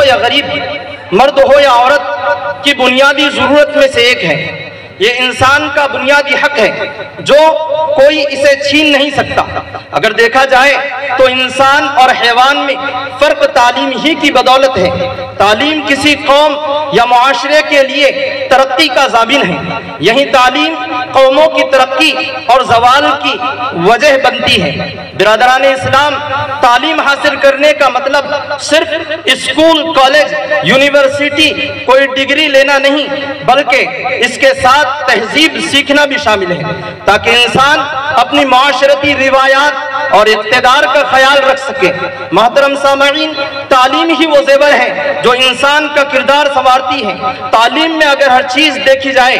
یا غریب، مرد ہو یا عورت کی بنیادی ضرورت میں سے ایک ہے۔ یہ انسان کا بنیادی حق ہے جو کوئی اسے چھین نہیں سکتا۔ اگر دیکھا جائے تو انسان اور حیوان میں فرق تعلیم ہی کی بدولت ہے۔ تعلیم کسی قوم یا معاشرے کے لیے ترقی کا ضامن ہے۔ یہی تعلیم قوموں کی ترقی اور زوال کی وجہ بنتی ہے۔ برادران اسلام، تعلیم حاصل کرنے کا مطلب صرف اسکول، کالج، یونیورسٹی، کوئی ڈگری لینا نہیں، بلکہ اس کے ساتھ تہذیب سیکھنا بھی شامل ہے، تاکہ انسان اپنی معاشرتی روایات اور اقتدار کا خیال رکھ سکے۔ محترم سامعین، تعلیم ہی وہ زیور ہے جو انسان کا کردار سنوارتی ہے۔ تعلیم میں اگر ہر چیز دیکھی جائے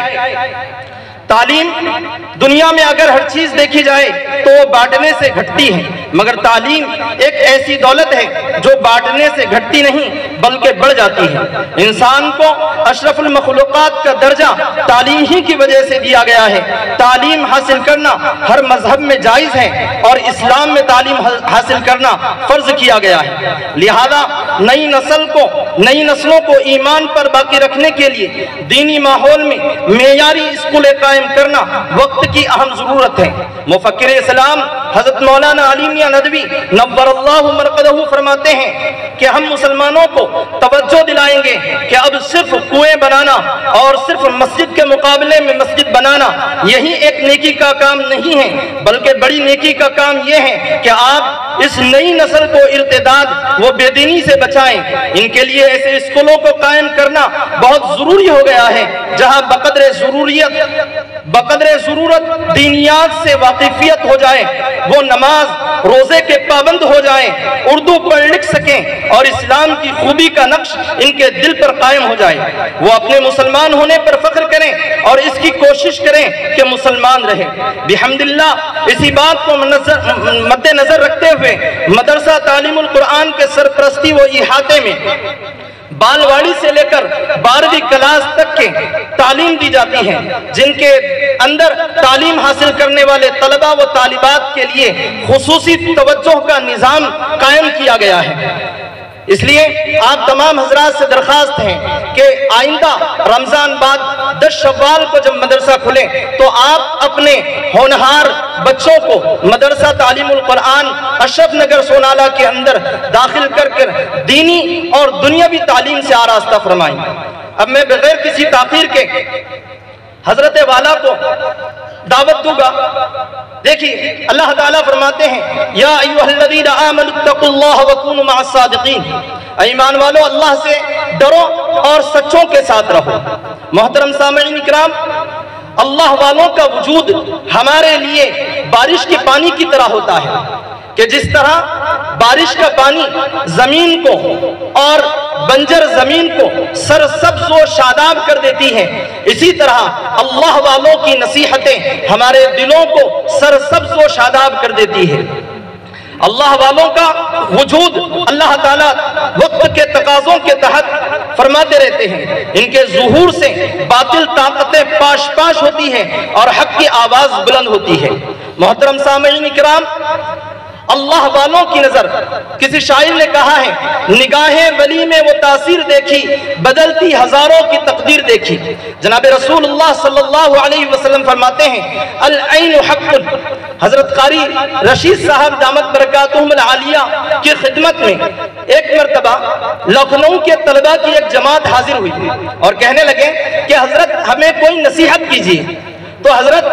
دنیا میں اگر ہر چیز دیکھی جائے تو وہ بانٹنے سے گھٹتی ہے، مگر تعلیم ایک ایسی دولت ہے جو بانٹنے سے گھٹتی نہیں بلکہ بڑھ جاتی ہے۔ انسان کو اشرف المخلوقات کا درجہ تعلیم ہی کی وجہ سے دیا گیا ہے۔ تعلیم حاصل کرنا ہر مذہب میں جائز ہے اور اسلام میں تعلیم حاصل کرنا فرض کیا گیا ہے۔ لہذا نئی نسلوں کو ایمان پر باقی رکھنے کے لیے دینی ماحول میں معیاری اسکولیں قائم کرنا وقت کی اہم ضرورت ہے۔ مفکر اسلام حضرت مولانا علی میاں ندوی نور اللہ مرقدہ فرماتے ہیں کہ ہم مسلمانوں کو توجہ دلائیں گے کہ اب صرف کنویں بنانا اور صرف مسجد کے مقابلے میں مسجد بنانا یہی ایک نیکی کا کام نہیں ہے، بلکہ بڑی نیکی کا کام یہ ہے کہ آپ اس نئی نسل کو ارتداد و بے دینی سے بچائیں۔ ان کے لیے ایسے اسکولوں کو قائم کرنا بہت ضروری ہو گیا ہے جہاں بقدر ضرورت دینیات سے واقفیت ہو جائے، وہ نماز روزے کے پابند ہو جائیں، اردو پڑھ لکھ سکیں اور اسلام کی خوبی کا نقش ان کے دل پر قائم ہو جائے۔ وہ اپنے مسلمان ہونے پر فخر کریں اور اس کی کوشش کریں کہ مسلمان رہیں۔ بحمداللہ اسی بات کو مد نظر رکھتے ہوئے مدرسہ تعلیم القرآن کے سرپرستی و احاطے میں بالواڑی سے لے کر 12ویں کلاس تک کے تعلیم دی جاتی ہے، جن کے اندر تعلیم حاصل کرنے والے طلبہ و طالبات کے لیے خصوصی توجہ کا نظام قائم کیا گیا ہے۔ اس لیے آپ تمام حضرات سے درخواست ہے کہ آئندہ رمضان بعد 10 شوال کو جب مدرسہ کھلے تو آپ اپنے ہونہار بچوں کو مدرسہ تعلیم القرآن اشرف نگر سونالہ کے اندر داخل کر دینی اور دنیاوی تعلیم سے آراستہ فرمائیں۔ اب میں بغیر کسی تاخیر کے حضرت والا کو دعوت دوں گا۔ دیکھیے اللہ تعالیٰ فرماتے ہیں یا ایھا الذین آمنوا اتقوا اللہ وکونوا مع الصادقین، ایمان والو اللہ سے ڈرو اور سچوں کے ساتھ رہو۔ محترم سامعین اکرام، اللہ والوں کا وجود ہمارے لیے بارش کے پانی کی طرح ہوتا ہے کہ جس طرح بارش کا پانی زمین کو اور بنجر زمین کو سرسبز و شاداب کر دیتی ہے، اسی طرح اللہ والوں کی نصیحتیں ہمارے دلوں کو سرسبز و شاداب کر دیتی ہے۔ اللہ والوں کا وجود اللہ تعالیٰ وقت کے تقاضوں کے تحت فرماتے رہتے ہیں۔ ان کے ظہور سے باطل طاقتیں پاش پاش ہوتی ہیں اور حق کی آواز بلند ہوتی ہے۔ محترم سامعین اکرام، اللہ والوں کی نظر، کسی شاعر نے کہا ہے نگاہیں ولی میں وہ تاثیر دیکھی، بدلتی ہزاروں کی تقدیر دیکھی۔ جناب رسول اللہ صلی اللہ علیہ وسلم فرماتے ہیں العین حق۔ حضرت قاری رشید صاحب دامت برکاتہم العالیہ کی خدمت میں ایک مرتبہ لکھنؤ کے طلبہ کی ایک جماعت حاضر ہوئی اور کہنے لگے کہ حضرت ہمیں کوئی نصیحت کیجیے۔ تو حضرت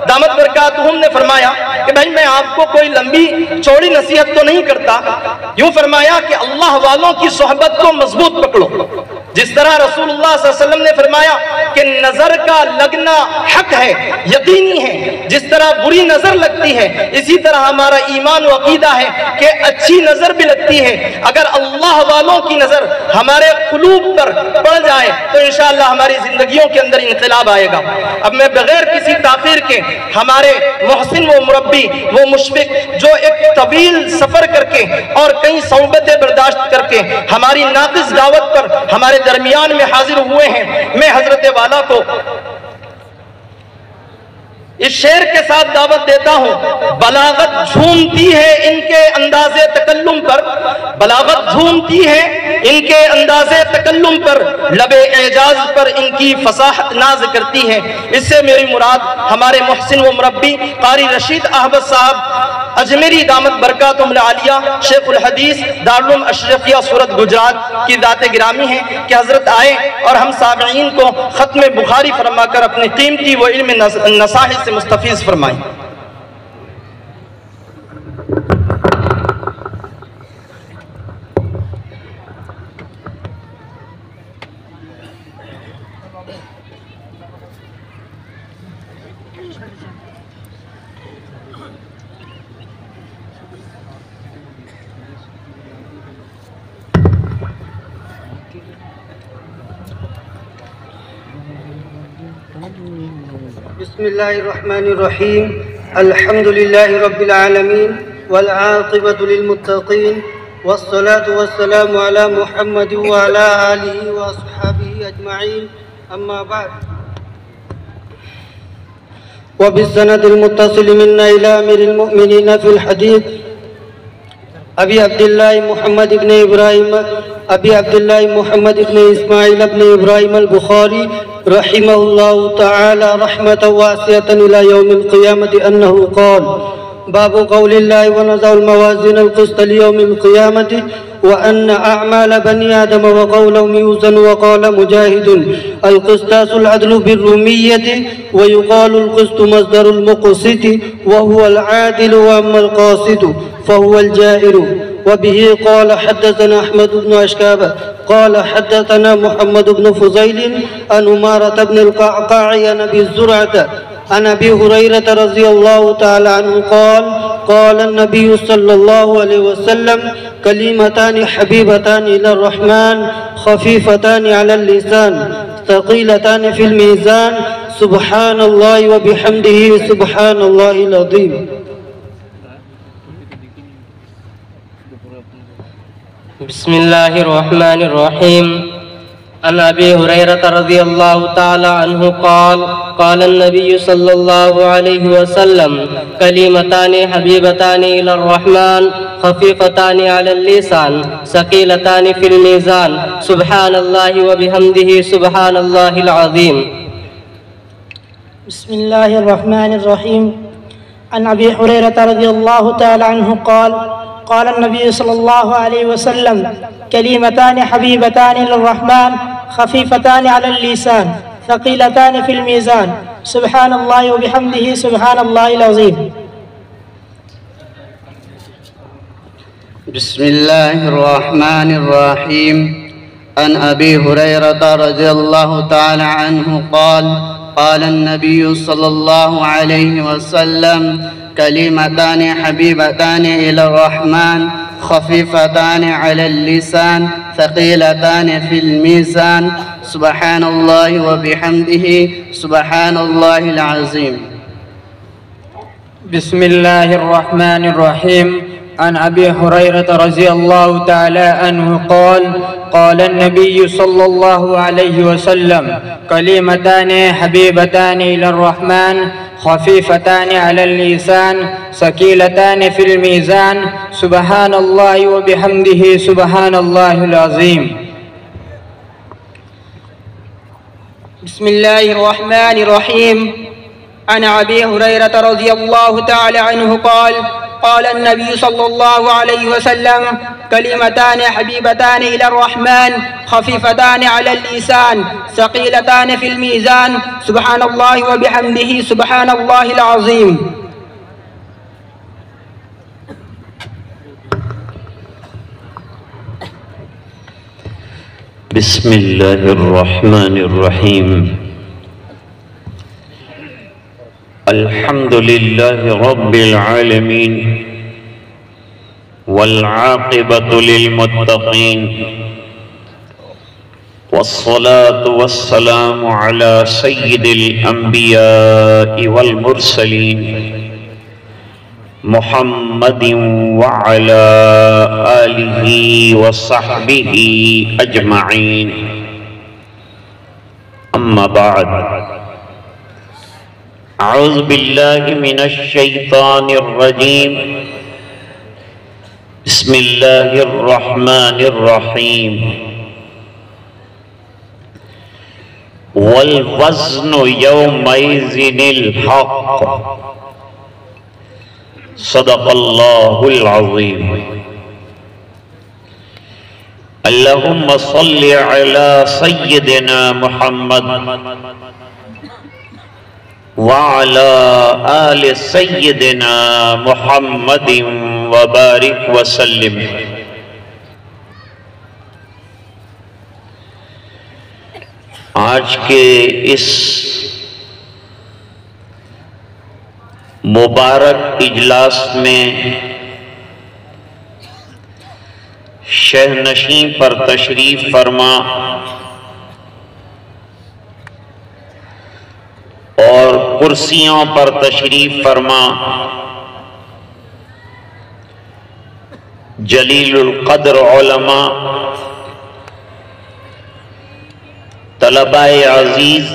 دامت برکاتہم نے فرمایا کہ بھائی میں آپ کو کوئی لمبی چوڑی نصیحت تو نہیں کرتا، یوں فرمایا کہ اللہ والوں کی صحبت کو مضبوط پکڑو۔ جس طرح رسول اللہ صلی اللہ علیہ وسلم نے فرمایا کہ نظر کا لگنا حق ہے، یقینی ہے، جس طرح بری نظر لگتی ہے اسی طرح ہمارا ایمان و عقیدہ ہے کہ اچھی نظر بھی لگتی ہے۔ اگر اللہ والوں کی نظر ہمارے قلوب پر پڑ جائے تو انشاءاللہ ہماری زندگیوں کے اندر انقلاب آئے گا۔ اب میں بغیر کسی تاخیر کے ہمارے محسن و مربی وہ مشفق جو ایک طویل سفر کر کے اور کئی صعوبتیں برداشت کر کے ہماری ناقص دعوت پر ہمارے درمیان میں حاضر ہوئے ہیں، میں حضرت والا کو اس شعر کے ساتھ دعوت دیتا ہوں، بلاغت جھومتی ہے ان کے انداز تکلم پر، بلاغت جھومتی ہے ان کے انداز تکلم پر، لب اعجاز پر ان کی فصاحت ناز کرتی ہے۔ اس سے میری مراد ہمارے محسن و مربی قاری رشید احمد صاحب اجمیری دامت برکاتہم العالیہ شیخ الحدیث دارالعلوم اشرفیہ سورت گجرات کی ذات گرامی ہیں کہ حضرت آئے اور ہم سامعین کو ختم بخاری فرما کر اپنے قیمتی و علم نصاحت سے مستفیض فرمائیں۔ بسم الله الرحمن الرحيم الحمد لله رب العالمين والعاقبة للمتقين والصلاة والسلام على محمد وعلى آله وأصحابه أجمعين أما بعد وبالسند المتصل منا إلى أمير المؤمنين في الحديث أبي عبد الله محمد بن إبراهيم أبي عبد الله محمد بن إسماعيل بن إبراهيم البخاري رحمه الله تعالى رحمة واسعة إلى يوم القيامة أنه قال باب قول الله ونضع الموازين القسط ليوم القيامة وأن أعمال بني آدم وقولهم يوزن وقال مجاهد القسطاس العدل بالرومية ويقال القسط مصدر المقسط وهو العادل وأما القاسط فهو الجائر وبه قال حدثنا أحمد بن أشكاب قال حدثنا محمد بن فضيل عن أمارة بن القعقاع عن أبي زرعة عن أبي هريرة رضي الله تعالى عنه قال قال النبي صلى الله عليه وسلم كلمتان حبيبتان إلى الرحمن خفيفتان على اللسان ثقيلتان في الميزان سبحان الله وبحمده سبحان الله العظيم. بسم الله الرحمن الرحيم. عن أبي هريرة رضي الله تعالى عنه قال قال النبي صلى الله عليه وسلم كلمتان حبيبتان إلى الرحمن خفيفتان على اللسان ثقيلتان في الميزان سبحان الله وبحمده سبحان الله العظيم. بسم الله الرحمن الرحيم. عن أبي هريرة رضي الله تعالى عنه قال قال النبي صلى الله عليه وسلم كلمتان حبيبتان للرحمن خفيفتان على اللسان ثقيلتان في الميزان سبحان الله وبحمده سبحان الله العظيم. بسم الله الرحمن الرحيم. عن أبي هريرة رضي الله تعالى عنه قال قال النبي صلى الله عليه وسلم كلمتان حبيبتان إلى الرحمن خفيفتان على اللسان ثقيلتان في الميزان سبحان الله وبحمده سبحان الله العظيم. بسم الله الرحمن الرحيم. عن أبي هريرة رضي الله تعالى عنه قال قال النبي صلى الله عليه وسلم كلمتان حبيبتان إلى الرحمن خفيفتان على اللسان ثقيلتان في الميزان سبحان الله وبحمده سبحان الله العظيم. بسم الله الرحمن الرحيم. عن أبي هريرة رضي الله تعالى عنه قال قال النبي صلى الله عليه وسلم كلمتان حبيبتان إلى الرحمن خفيفتان على اللسان ثقيلتان في الميزان سبحان الله وبحمده سبحان الله العظيم. بسم الله الرحمن الرحيم. الحمد لله رب العالمين والعاقبة للمتقين والصلاة والسلام على سيد الأنبياء والمرسلين محمد وعلى آله وصحبه أجمعين. أما بعد اعوذ باللہ من الشیطان الرجیم بسم اللہ الرحمن الرحیم والوزن یومئذ الحق صدق اللہ العظیم اللہم صل علی سیدنا محمد وعلى آل سيدنا محمد وبارك وسلم. آج کے اس مبارک اجلاس میں شہنشین پر تشریف فرما اور کرسیوں پر تشریف فرما جلیل القدر علماء، طلباء عزیز،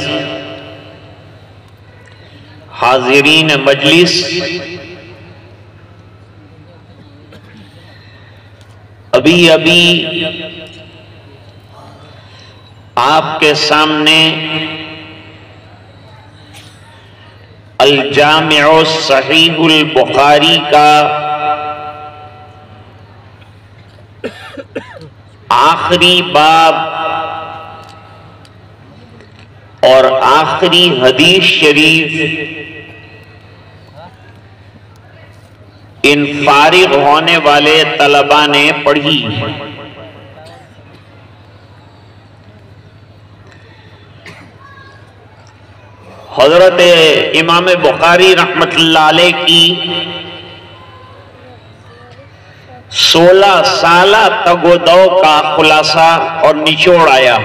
حاضرین مجلس، ابھی آپ کے سامنے الجامع صحیح البخاری کا آخری باب اور آخری حدیث شریف ان فارغ ہونے والے طلباء نے پڑھی. حضرت امام بخاری رحمت اللہ علیہ کی 16 سالہ تگ و دو کا خلاصہ اور نچوڑ آیا.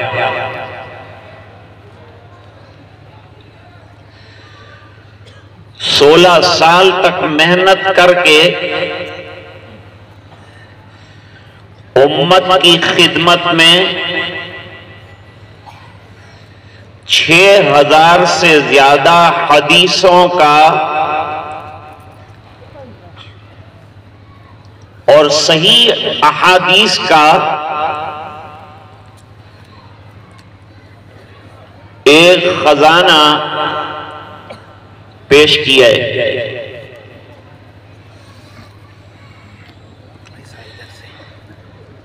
سولہ سال تک محنت کر کے امت کی خدمت میں 6000 سے زیادہ حدیثوں کا اور صحیح احادیث کا ایک خزانہ پیش کیا ہے.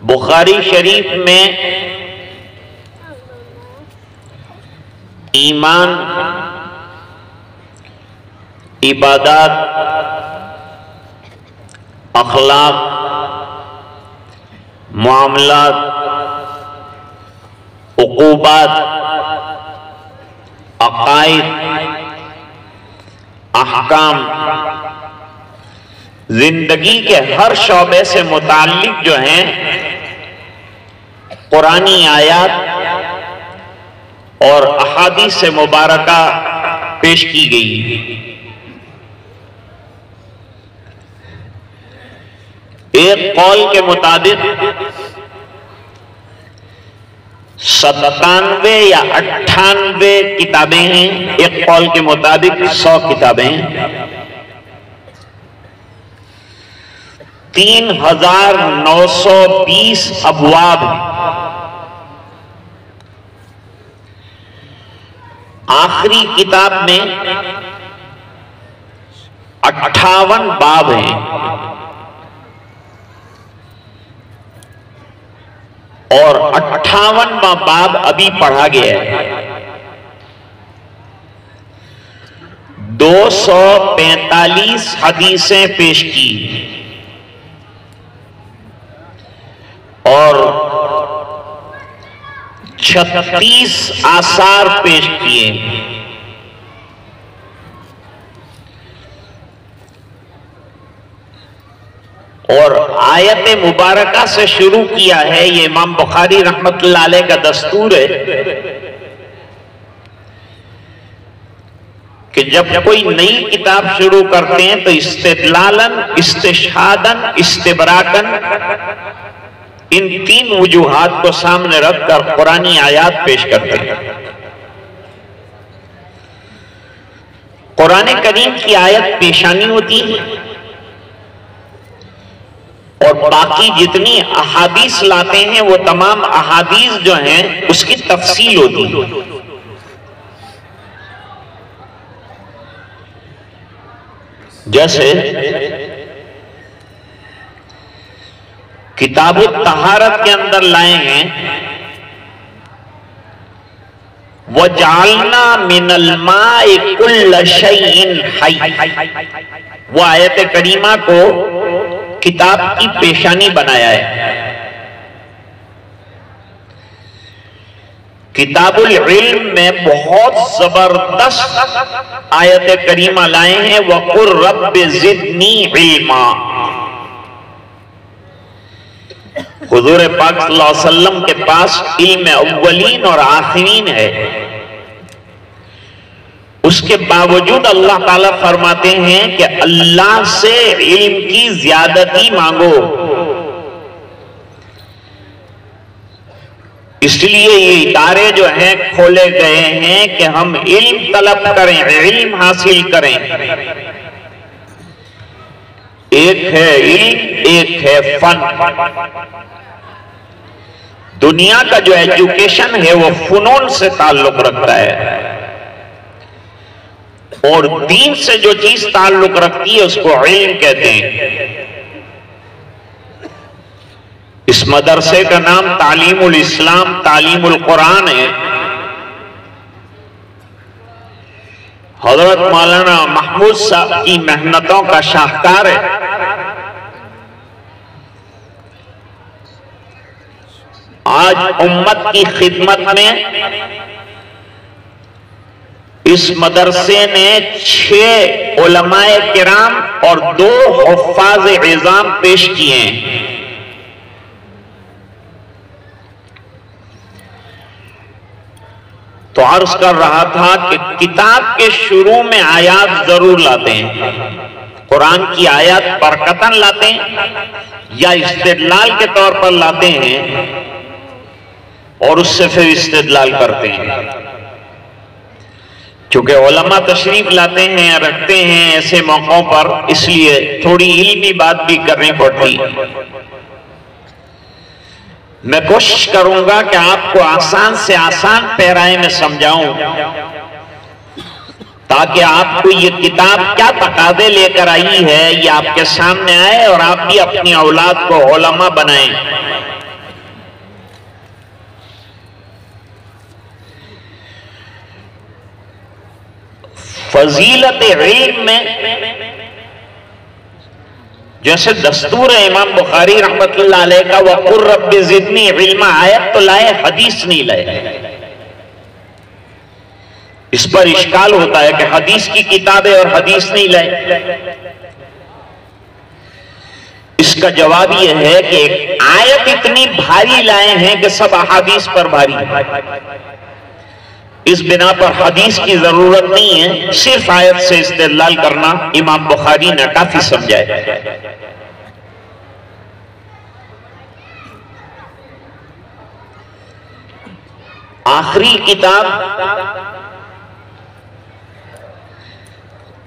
بخاری شریف میں ایمان، عبادات، اخلاق، معاملات، عقوبات، عقائد، احکام، زندگی کے ہر شعبے سے متعلق جو ہیں قرآنی آیات اور احادیث مبارکہ پیش کی گئی. ایک قول کے مطابق 97 یا 98 کتابیں ہیں، ایک قول کے مطابق 100 کتابیں ہیں. 3920 ابواب ہیں. آخری کتاب میں 58 باب ہیں اور 58واں باب ابھی پڑھا گیا ہے. 245 حدیثیں پیش کی اور 36 آثار پیش کیے. اور آیت مبارکہ سے شروع کیا ہے. یہ امام بخاری رحمت اللہ علیہ کا دستور ہے کہ جب کوئی نئی کتاب شروع کرتے ہیں تو استدلالاً، استشہاداً، استبراکاً ان 3 وجوہات کو سامنے رکھ کر قرآنی آیات پیش کرتے ہیں. قرآن کریم کی آیت پیشانی ہوتی ہے اور باقی جتنی احادیث لاتے ہیں وہ تمام احادیث جو ہیں اس کی تفصیل ہوتی ہے. جیسے کتاب الطہارت کے اندر لائے ہیں وَجَعَلْنَا مِنَ الْمَاءِ كُلَّ شَيْءٍ حَيٍّ، وہ آیت کریمہ کو کتاب کی پیشانی بنایا ہے. کتاب العلم میں بہت زبردست آیت کریمہ لائے ہیں وَقُلْ رَبِّ زِدْنِي عِلْمًا. حضور پاک صلی اللہ علیہ وسلم کے پاس علم اولین اور آخرین ہے، اس کے باوجود اللہ تعالیٰ فرماتے ہیں کہ اللہ سے علم کی زیادتی مانگو. اس لیے یہ ادارے جو ہیں کھولے گئے ہیں کہ ہم علم طلب کریں، علم حاصل کریں. ایک ہے علم، ایک ہے فن. دنیا کا جو ایجوکیشن ہے وہ فنون سے تعلق رکھتا ہے، اور دین سے جو چیز تعلق رکھتی ہے اس کو علم کہتے ہیں. اس مدرسے کا نام تعلیم الاسلام تعلیم القرآن ہے. حضرت مولانا محمود صاحب کی محنتوں کا شاہکار ہے. آج امت کی خدمت میں اس مدرسے نے 6 علماء کرام اور 2 حفاظ عظام پیش کیے ہیں. تو عرض کر رہا تھا کہ کتاب کے شروع میں آیات ضرور لاتے ہیں، قرآن کی آیات برکتاً لاتے ہیں یا استدلال کے طور پر لاتے ہیں اور اس سے پھر استدلال کرتے ہیں. چونکہ علماء تشریف لاتے ہیں رکھتے ہیں ایسے موقعوں پر، اس لیے تھوڑی علمی بات بھی کرنی پڑتی. میں کوشش کروں گا کہ آپ کو آسان سے آسان پیرائے میں سمجھاؤں تاکہ آپ کو یہ کتاب کیا تقاضے لے کر آئی ہے یہ آپ کے سامنے آئے اور آپ بھی اپنی اولاد کو علماء بنائیں. فضیلت علم میں جیسے دستور ہے امام بخاری رحمت اللہ علیہ کا وَقُلْ رَبِّ زِدْنِي عِلْمًا، آیت تو لائے حدیث نہیں لائے. اس پر اشکال ہوتا ہے کہ حدیث کی کتابیں اور حدیث نہیں لائے. اس کا جواب یہ ہے کہ ایک آیت اتنی بھاری لائے ہیں کہ سب احادیث پر بھاری ہے. اس بنا پر حدیث کی ضرورت نہیں ہے، صرف آیت سے استدلال کرنا امام بخاری نے کافی سمجھایا. آخری کتاب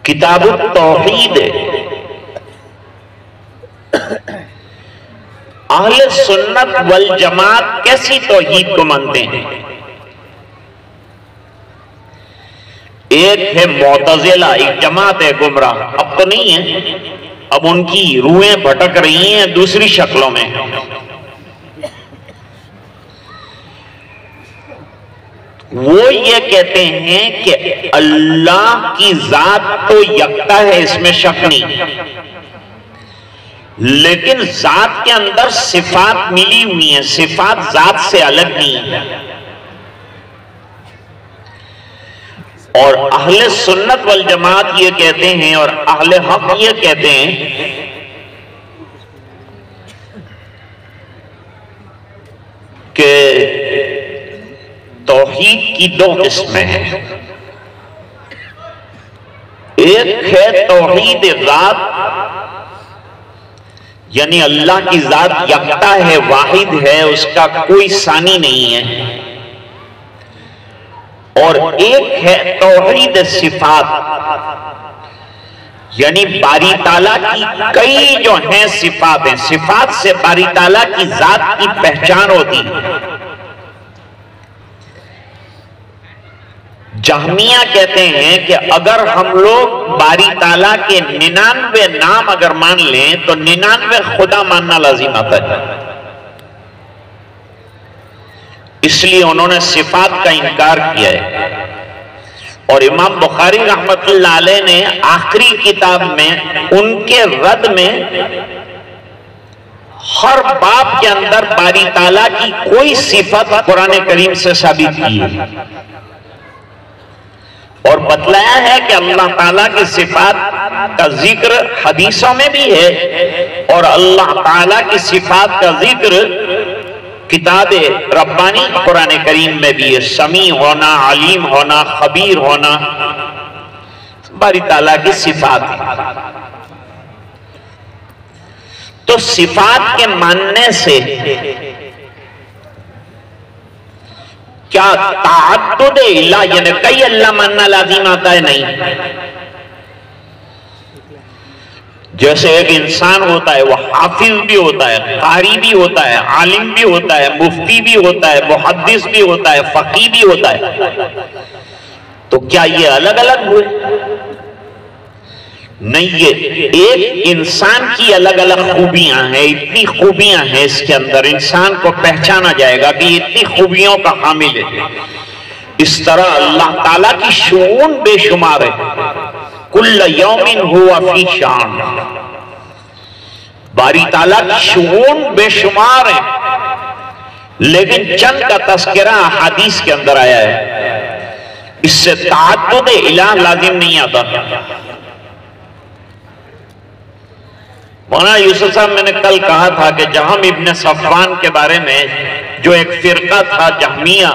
کتاب التوحید ہے. اہل سنت والجماعت کیسی توحید کو مانتے ہیں؟ ایک ہے معتزلہ، ایک جماعت ہے گمراہ، اب تو نہیں ہے، اب ان کی روحیں بھٹک رہی ہیں دوسری شکلوں میں. وہ یہ کہتے ہیں کہ اللہ کی ذات تو یکتا ہے، اس میں شک نہیں، لیکن ذات کے اندر صفات ملی ہوئی ہیں، صفات ذات سے الگ نہیں ہیں. اور اہل سنت والجماعت یہ کہتے ہیں اور اہل حق یہ کہتے ہیں کہ توحید کی 2 قسمیں ہیں. ایک ہے توحید ذات، یعنی اللہ کی ذات یکتا ہے، واحد ہے، اس کا کوئی ثانی نہیں ہے. اور ایک ہے توحید صفات، یعنی باری تعالیٰ کی کئی جو ہیں صفات ہیں، صفات سے باری تعالیٰ کی ذات کی پہچان ہوتی ہے۔ جہمیہ کہتے ہیں کہ اگر ہم لوگ باری تعالیٰ کے 99 نام اگر مان لیں تو 99 خدا ماننا لازم آتا ہے، اس لیے انہوں نے صفات کا انکار کیا ہے۔ اور امام بخاری رحمت اللہ علیہ نے آخری کتاب میں ان کے رد میں ہر باب کے اندر باری تعالیٰ کی کوئی صفت قرآن کریم سے ثابت کی ہے اور بتلایا ہے کہ اللہ تعالیٰ کی صفات کا ذکر حدیثوں میں بھی ہے اور اللہ تعالیٰ کی صفات کا ذکر کتاب ربانی قرآن کریم میں بھی ہے۔ سمیع ہونا، علیم ہونا، خبیر ہونا باری تعالیٰ کی صفات ہے۔ تو صفات کے ماننے سے کیا تعدد الہ یعنی کئی اللہ ماننا لازم آتا ہے؟ نہیں۔ جیسے ایک انسان ہوتا ہے وہ حافظ بھی ہوتا ہے، قاری بھی ہوتا ہے، عالم بھی ہوتا ہے، مفتی بھی ہوتا ہے، محدث بھی ہوتا ہے، فقیہ بھی ہوتا ہے، تو کیا یہ الگ الگ ہوئے؟ نہیں، یہ ایک انسان کی الگ الگ خوبیاں ہیں، اتنی خوبیاں ہیں اس کے اندر، انسان کو پہچانا جائے گا کہ یہ اتنی خوبیوں کا حامل ہے۔ اس طرح اللہ تعالیٰ کی شؤون بے شمار ہے، کل یوم ہوا فی شان، باری تعالیٰ کی شؤون بے شمار ہے، لیکن چند کا تذکرہ احادیث کے اندر آیا ہے، اس سے تعدد الہ لازم نہیں آتا۔ مولانا یوسف صاحب میں نے کل کہا تھا کہ جہم ابن صفوان کے بارے میں جو ایک فرقہ تھا جہمیہ،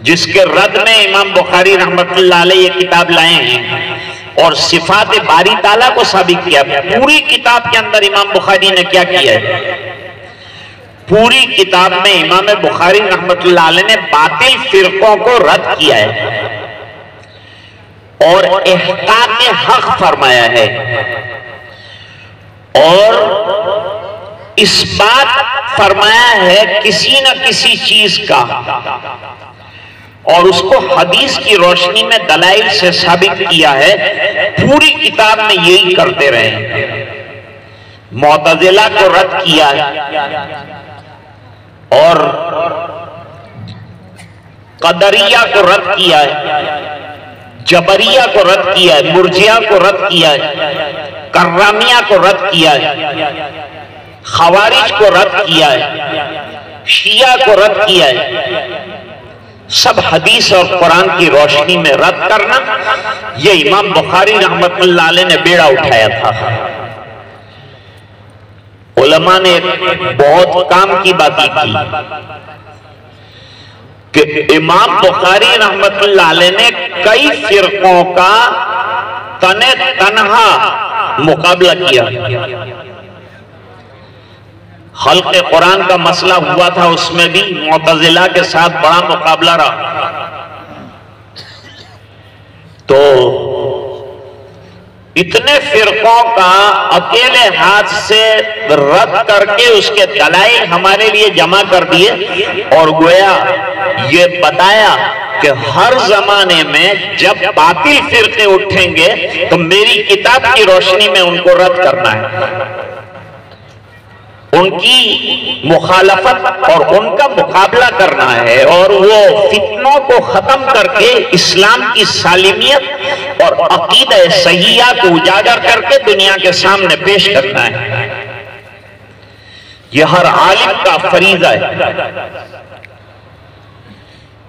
جس کے رد میں امام بخاری رحمت اللہ علیہ یہ کتاب لائے ہیں اور صفات باری تعالیٰ کو ثابت کیا۔ پوری کتاب کے اندر امام بخاری نے کیا کیا ہے؟ پوری کتاب میں امام بخاری رحمت اللہ علیہ نے باطل فرقوں کو رد کیا ہے اور احقاق حق فرمایا ہے اور اس بات فرمایا ہے کسی نہ کسی چیز کا اور اس کو حدیث کی روشنی میں دلائل سے ثابت کیا ہے۔ پوری کتاب میں یہی کرتے رہے، معتزلہ کو رد کیا ہے اور قدریہ کو رد کیا ہے، جبریہ کو رد کیا ہے، مرجیہ کو رد کیا ہے، کرامیہ کو رد کیا ہے، خوارج کو رد کیا ہے، شیعہ کو رد کیا ہے۔ سب حدیث اور قرآن کی روشنی میں رد کرنا، یہ امام بخاری رحمت اللہ علیہ نے بیڑا اٹھایا تھا۔ علماء نے بہت کام کی باتیں کی کہ امام بخاری رحمت اللہ علیہ نے کئی فرقوں کا تنہا مقابلہ کیا۔ خلق قرآن کا مسئلہ ہوا تھا، اس میں بھی معتزلہ کے ساتھ بڑا مقابلہ رہا، تو اتنے فرقوں کا اکیلے ہاتھ سے رد کر کے اس کے دلائل ہمارے لیے جمع کر دیے اور گویا یہ بتایا کہ ہر زمانے میں جب باطل فرقے اٹھیں گے تو میری کتاب کی روشنی میں ان کو رد کرنا ہے، ان کی مخالفت اور ان کا مقابلہ کرنا ہے اور وہ فتنوں کو ختم کر کے اسلام کی سالمیت اور عقیدہ صحیحہ کو اجاگر کر کے دنیا کے سامنے پیش کرنا ہے۔ یہ ہر عالم کا فریضہ ہے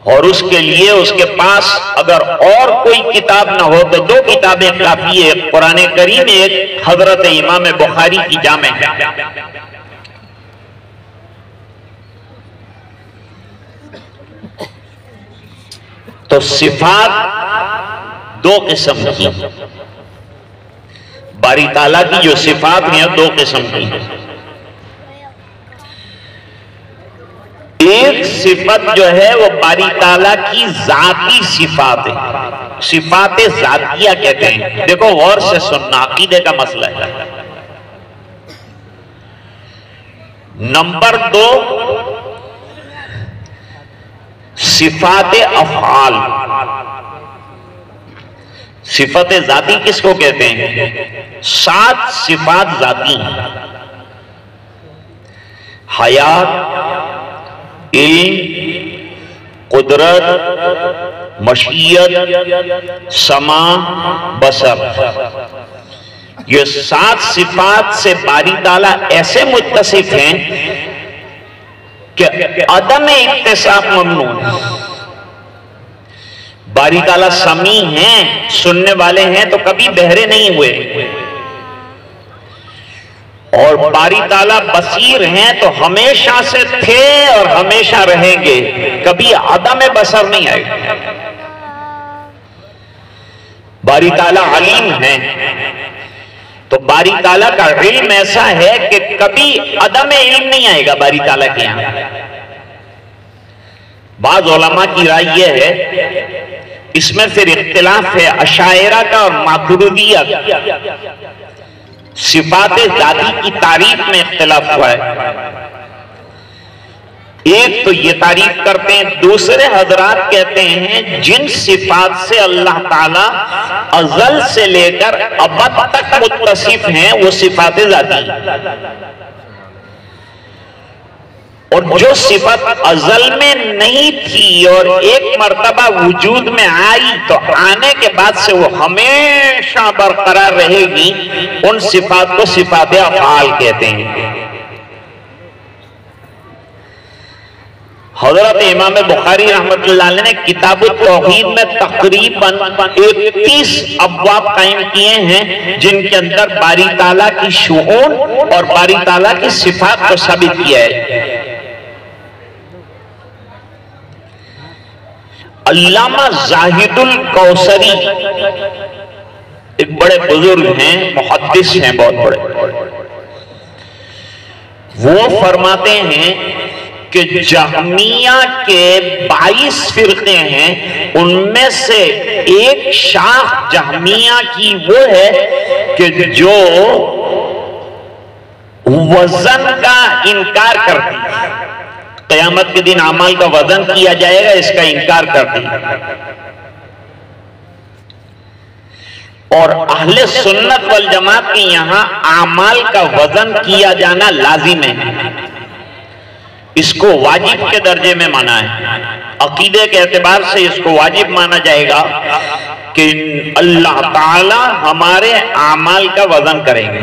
اور اس کے لیے اس کے پاس اگر اور کوئی کتاب نہ ہو تو دو کتابیں کافی ہے، ایک قرآن کریم، ایک حضرت امام بخاری کی جامع ہے۔ تو صفات دو قسم کی، باری تعالیٰ کی جو صفات ہیں دو قسم کی، ایک صفت جو ہے وہ باری تعالیٰ کی ذاتی صفات ہے، صفات ذاتیہ کہتے ہیں۔ دیکھو غور سے سننا، عقیدے کا مسئلہ ہے۔ نمبر 2 صفات افعال۔ صفت ذاتی کس کو کہتے ہیں؟ 7 صفات ذاتی ہیں: حیات، علم، قدرت، مشیت، سماع، بصر۔ یہ 7 صفات سے باری تعالیٰ ایسے متصف ہیں کہ عدم اتصاف ممنوع ہے۔ باری تعالیٰ سمیع ہیں، سننے والے ہیں، تو کبھی بہرے نہیں ہوئے، اور باری تعالیٰ بصیر ہیں تو ہمیشہ سے تھے اور ہمیشہ رہیں گے، کبھی عدم بصر نہیں آئے گا۔ باری تعالیٰ علیم ہیں تو باری تعالیٰ کا علم ایسا ہے کہ کبھی عدم علم نہیں آئے گا باری تعالیٰ کے یہاں۔ بعض علماء کی رائے یہ ہے، اس میں پھر اختلاف ہے اشاعرہ کا اور ماتریدیہ کا، صفات ذاتی کی تعریف میں اختلاف ہوا ہے۔ ایک تو یہ تعریف کرتے ہیں، دوسرے حضرات کہتے ہیں جن صفات سے اللہ تعالیٰ ازل سے لے کر ابد تک متصف ہیں وہ صفات ذاتی، اور جو صفت ازل میں نہیں تھی اور ایک مرتبہ وجود میں آئی تو آنے کے بعد سے وہ ہمیشہ برقرار رہے گی، ان صفات کو صفات افعال کہتے ہیں۔ حضرت امام بخاری رحمۃ اللہ علیہ نے کتاب التوحید میں تقریباً 31 ابواب قائم کیے ہیں جن کے اندر باری تعالیٰ کی شؤون اور باری تعالیٰ کی صفات کو ثابت کیا ہے۔ علامہ زاہد الکوثری ایک بڑے بزرگ ہیں، محدث ہیں بہت بڑے، وہ فرماتے ہیں کہ جہمیہ کے 22 فرقے ہیں، ان میں سے ایک شاخ جہمیہ کی وہ ہے کہ جو وزن کا انکار کرتی ہے، قیامت کے دن اعمال کا وزن کیا جائے گا اس کا انکار کرتی ہے، اور اہل سنت والجماعت کے یہاں اعمال کا وزن کیا جانا لازم ہے، اس کو واجب کے درجے میں مانا ہے۔ عقیدے کے اعتبار سے اس کو واجب مانا جائے گا کہ اللہ تعالی ہمارے اعمال کا وزن کریں گے۔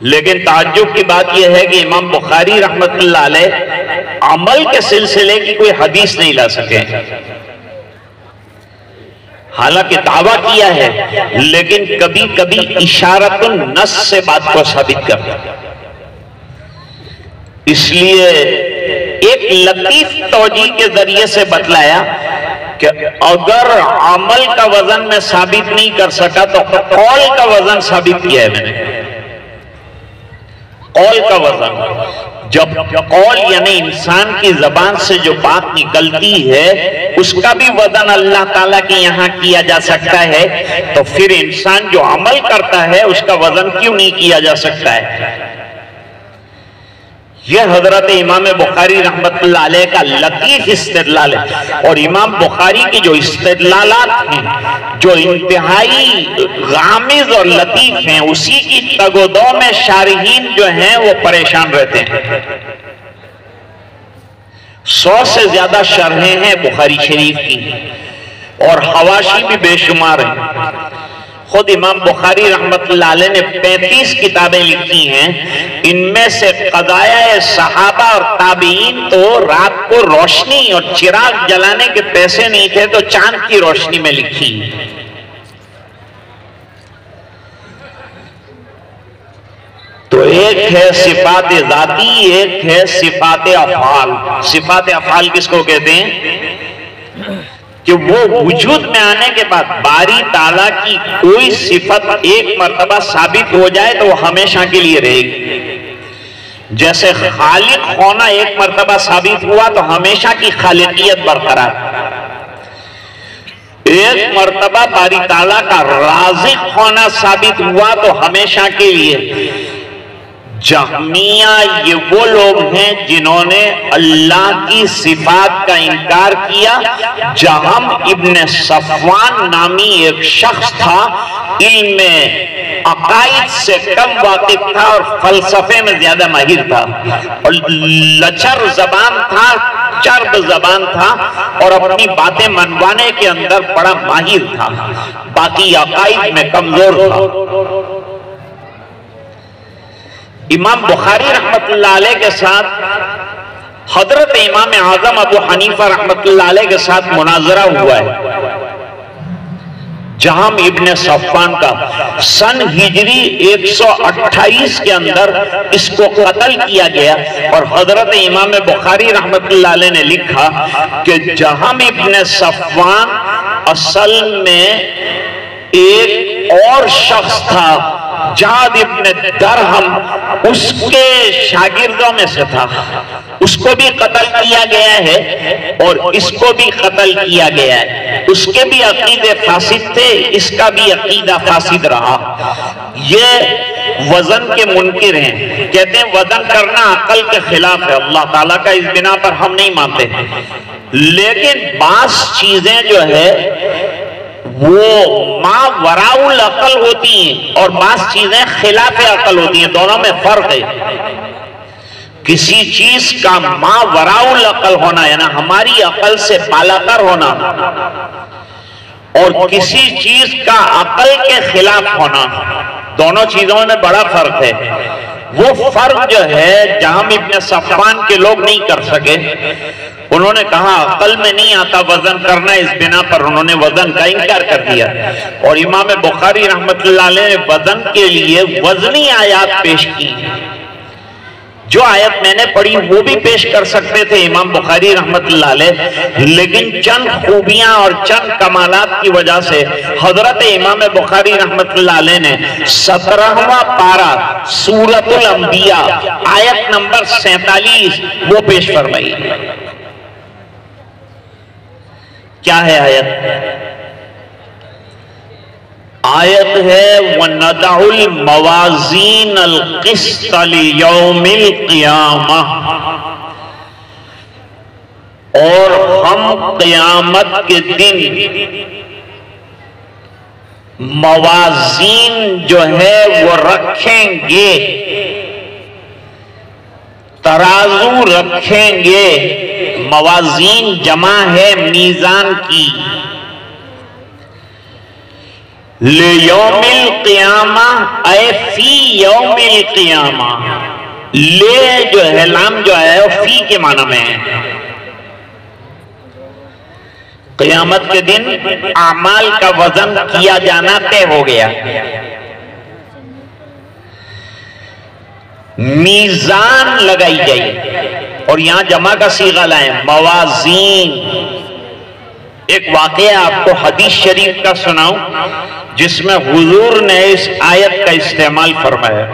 لیکن تعجب کی بات یہ ہے کہ امام بخاری رحمۃ اللہ علیہ عمل کے سلسلے کی کوئی حدیث نہیں لا سکے، حالانکہ دعویٰ کیا ہے لیکن کبھی کبھی اشارت النص سے بات کو ثابت کرتا ہے۔ اس لیے ایک لطیف توجیہ کے ذریعے سے بتلایا کہ اگر عمل کا وزن میں ثابت نہیں کر سکا تو قول کا وزن ثابت کیا ہے میں نے۔ قول کا وزن، جب قول یعنی انسان کی زبان سے جو بات نکلتی ہے اس کا بھی وزن اللہ تعالیٰ کے یہاں کیا جا سکتا ہے، تو پھر انسان جو عمل کرتا ہے اس کا وزن کیوں نہیں کیا جا سکتا ہے؟ یہ حضرت امام بخاری رحمۃ اللہ علیہ کا لطیف استدلال ہے، اور امام بخاری کی جو استدلالات ہیں جو انتہائی غامض اور لطیف ہیں، اسی کی تگ و دو میں شارحین جو ہیں وہ پریشان رہتے ہیں۔ 100 سے زیادہ شرحیں ہیں بخاری شریف کی، اور حواشی بھی بے شمار ہیں۔ خود امام بخاری رحمۃ اللہ علیہ نے 35 کتابیں لکھی ہیں، ان میں سے قضایا صحابہ اور تابعین تو رات کو روشنی اور چراغ جلانے کے پیسے نہیں تھے تو چاند کی روشنی میں لکھی۔ تو ایک ہے صفات ذاتی، ایک ہے صفات افعال۔ صفات افعال کس کو کہتے ہیں؟ کہ وہ وجود میں آنے کے بعد باری تعالیٰ کی کوئی صفت ایک مرتبہ ثابت ہو جائے تو وہ ہمیشہ کے لیے رہے گی۔ جیسے خالق ہونا ایک مرتبہ ثابت ہوا تو ہمیشہ کی خالقیت برقرار، ایک مرتبہ باری تعالیٰ کا رازق ہونا ثابت ہوا تو ہمیشہ کے لیے۔ جہمیہ یہ وہ لوگ ہیں جنہوں نے اللہ کی صفات کا انکار کیا۔ جہم ابن صفوان نامی ایک شخص تھا، علم عقائد سے کم واقف تھا اور فلسفے میں زیادہ ماہر تھا، اور لچر زبان تھا، چرب زبان تھا، اور اپنی باتیں منوانے کے اندر بڑا ماہر تھا، باقی عقائد میں کمزور تھا۔ امام بخاری رحمت اللہ علیہ کے ساتھ حضرت امام اعظم ابو حنیفہ رحمت اللہ علیہ کے ساتھ مناظرہ ہوا ہے جہم ابن صفوان کا۔ سن ہجری 128 کے اندر اس کو قتل کیا گیا، اور حضرت امام بخاری رحمت اللہ علیہ نے لکھا کہ جہم ابن صفوان اصل میں ایک اور شخص تھا، جعد ابن درہم اس کے شاگردوں میں سے تھا، اس کو بھی قتل کیا گیا ہے اور اس کو بھی قتل کیا گیا ہے۔ اس کے بھی عقیدے فاسد تھے، اس کا بھی عقیدہ فاسد رہا۔ یہ وزن کے منکر ہیں، کہتے ہیں وزن کرنا عقل کے خلاف ہے، اللہ تعالیٰ کا اس بنا پر ہم نہیں مانتے، لیکن بعض چیزیں جو ہے وہ ما وراء العقل ہوتی ہیں اور بعض چیزیں خلاف عقل ہوتی ہیں، دونوں میں فرق ہے۔ کسی چیز کا ما وراء العقل ہونا یعنی ہماری عقل سے بالاتر ہونا، اور کسی چیز کا عقل کے خلاف ہونا، دونوں چیزوں میں بڑا فرق ہے۔ وہ فرق جو ہے جہم ابن صفوان کے لوگ نہیں کر سکے، انہوں نے کہا عقل میں نہیں آتا وزن کرنا، اس بنا پر انہوں نے وزن کا انکار کر دیا، اور امام بخاری رحمت اللہ علیہ نے وزن کے لیے وزنی آیات پیش کی۔ جو آیت میں نے پڑھی وہ بھی پیش کر سکتے تھے امام بخاری رحمت اللہ علیہ، لیکن چند خوبیاں اور چند کمالات کی وجہ سے حضرت امام بخاری رحمت اللہ علیہ نے 17واں پارہ سورۃ الانبیاء آیت نمبر 47 وہ پیش فرمائی۔ کیا ہے آیت؟ آیت ہے وَنَدَعُ الْمَوَازِينَ الْقِسْطَ لِيَوْمِ الْقِيَامَةِ، اور ہم قیامت کے دن موازین جو ہے وہ رکھیں گے، ترازو رکھیں گے۔ موازین جمع ہے میزان کی۔ لیوم القیامہ اے فی یوم القیامہ، لے جو ہے لام جو ہے وہ فی کے معنی میں ہے۔ قیامت کے دن اعمال کا وزن کیا جانا طے ہو گیا، میزان لگائی گئی، اور یہاں جمع کا صیغہ لائیں موازین۔ ایک واقعہ آپ کو حدیث شریف کا سناؤں جس میں حضور نے اس آیت کا استعمال فرمایا۔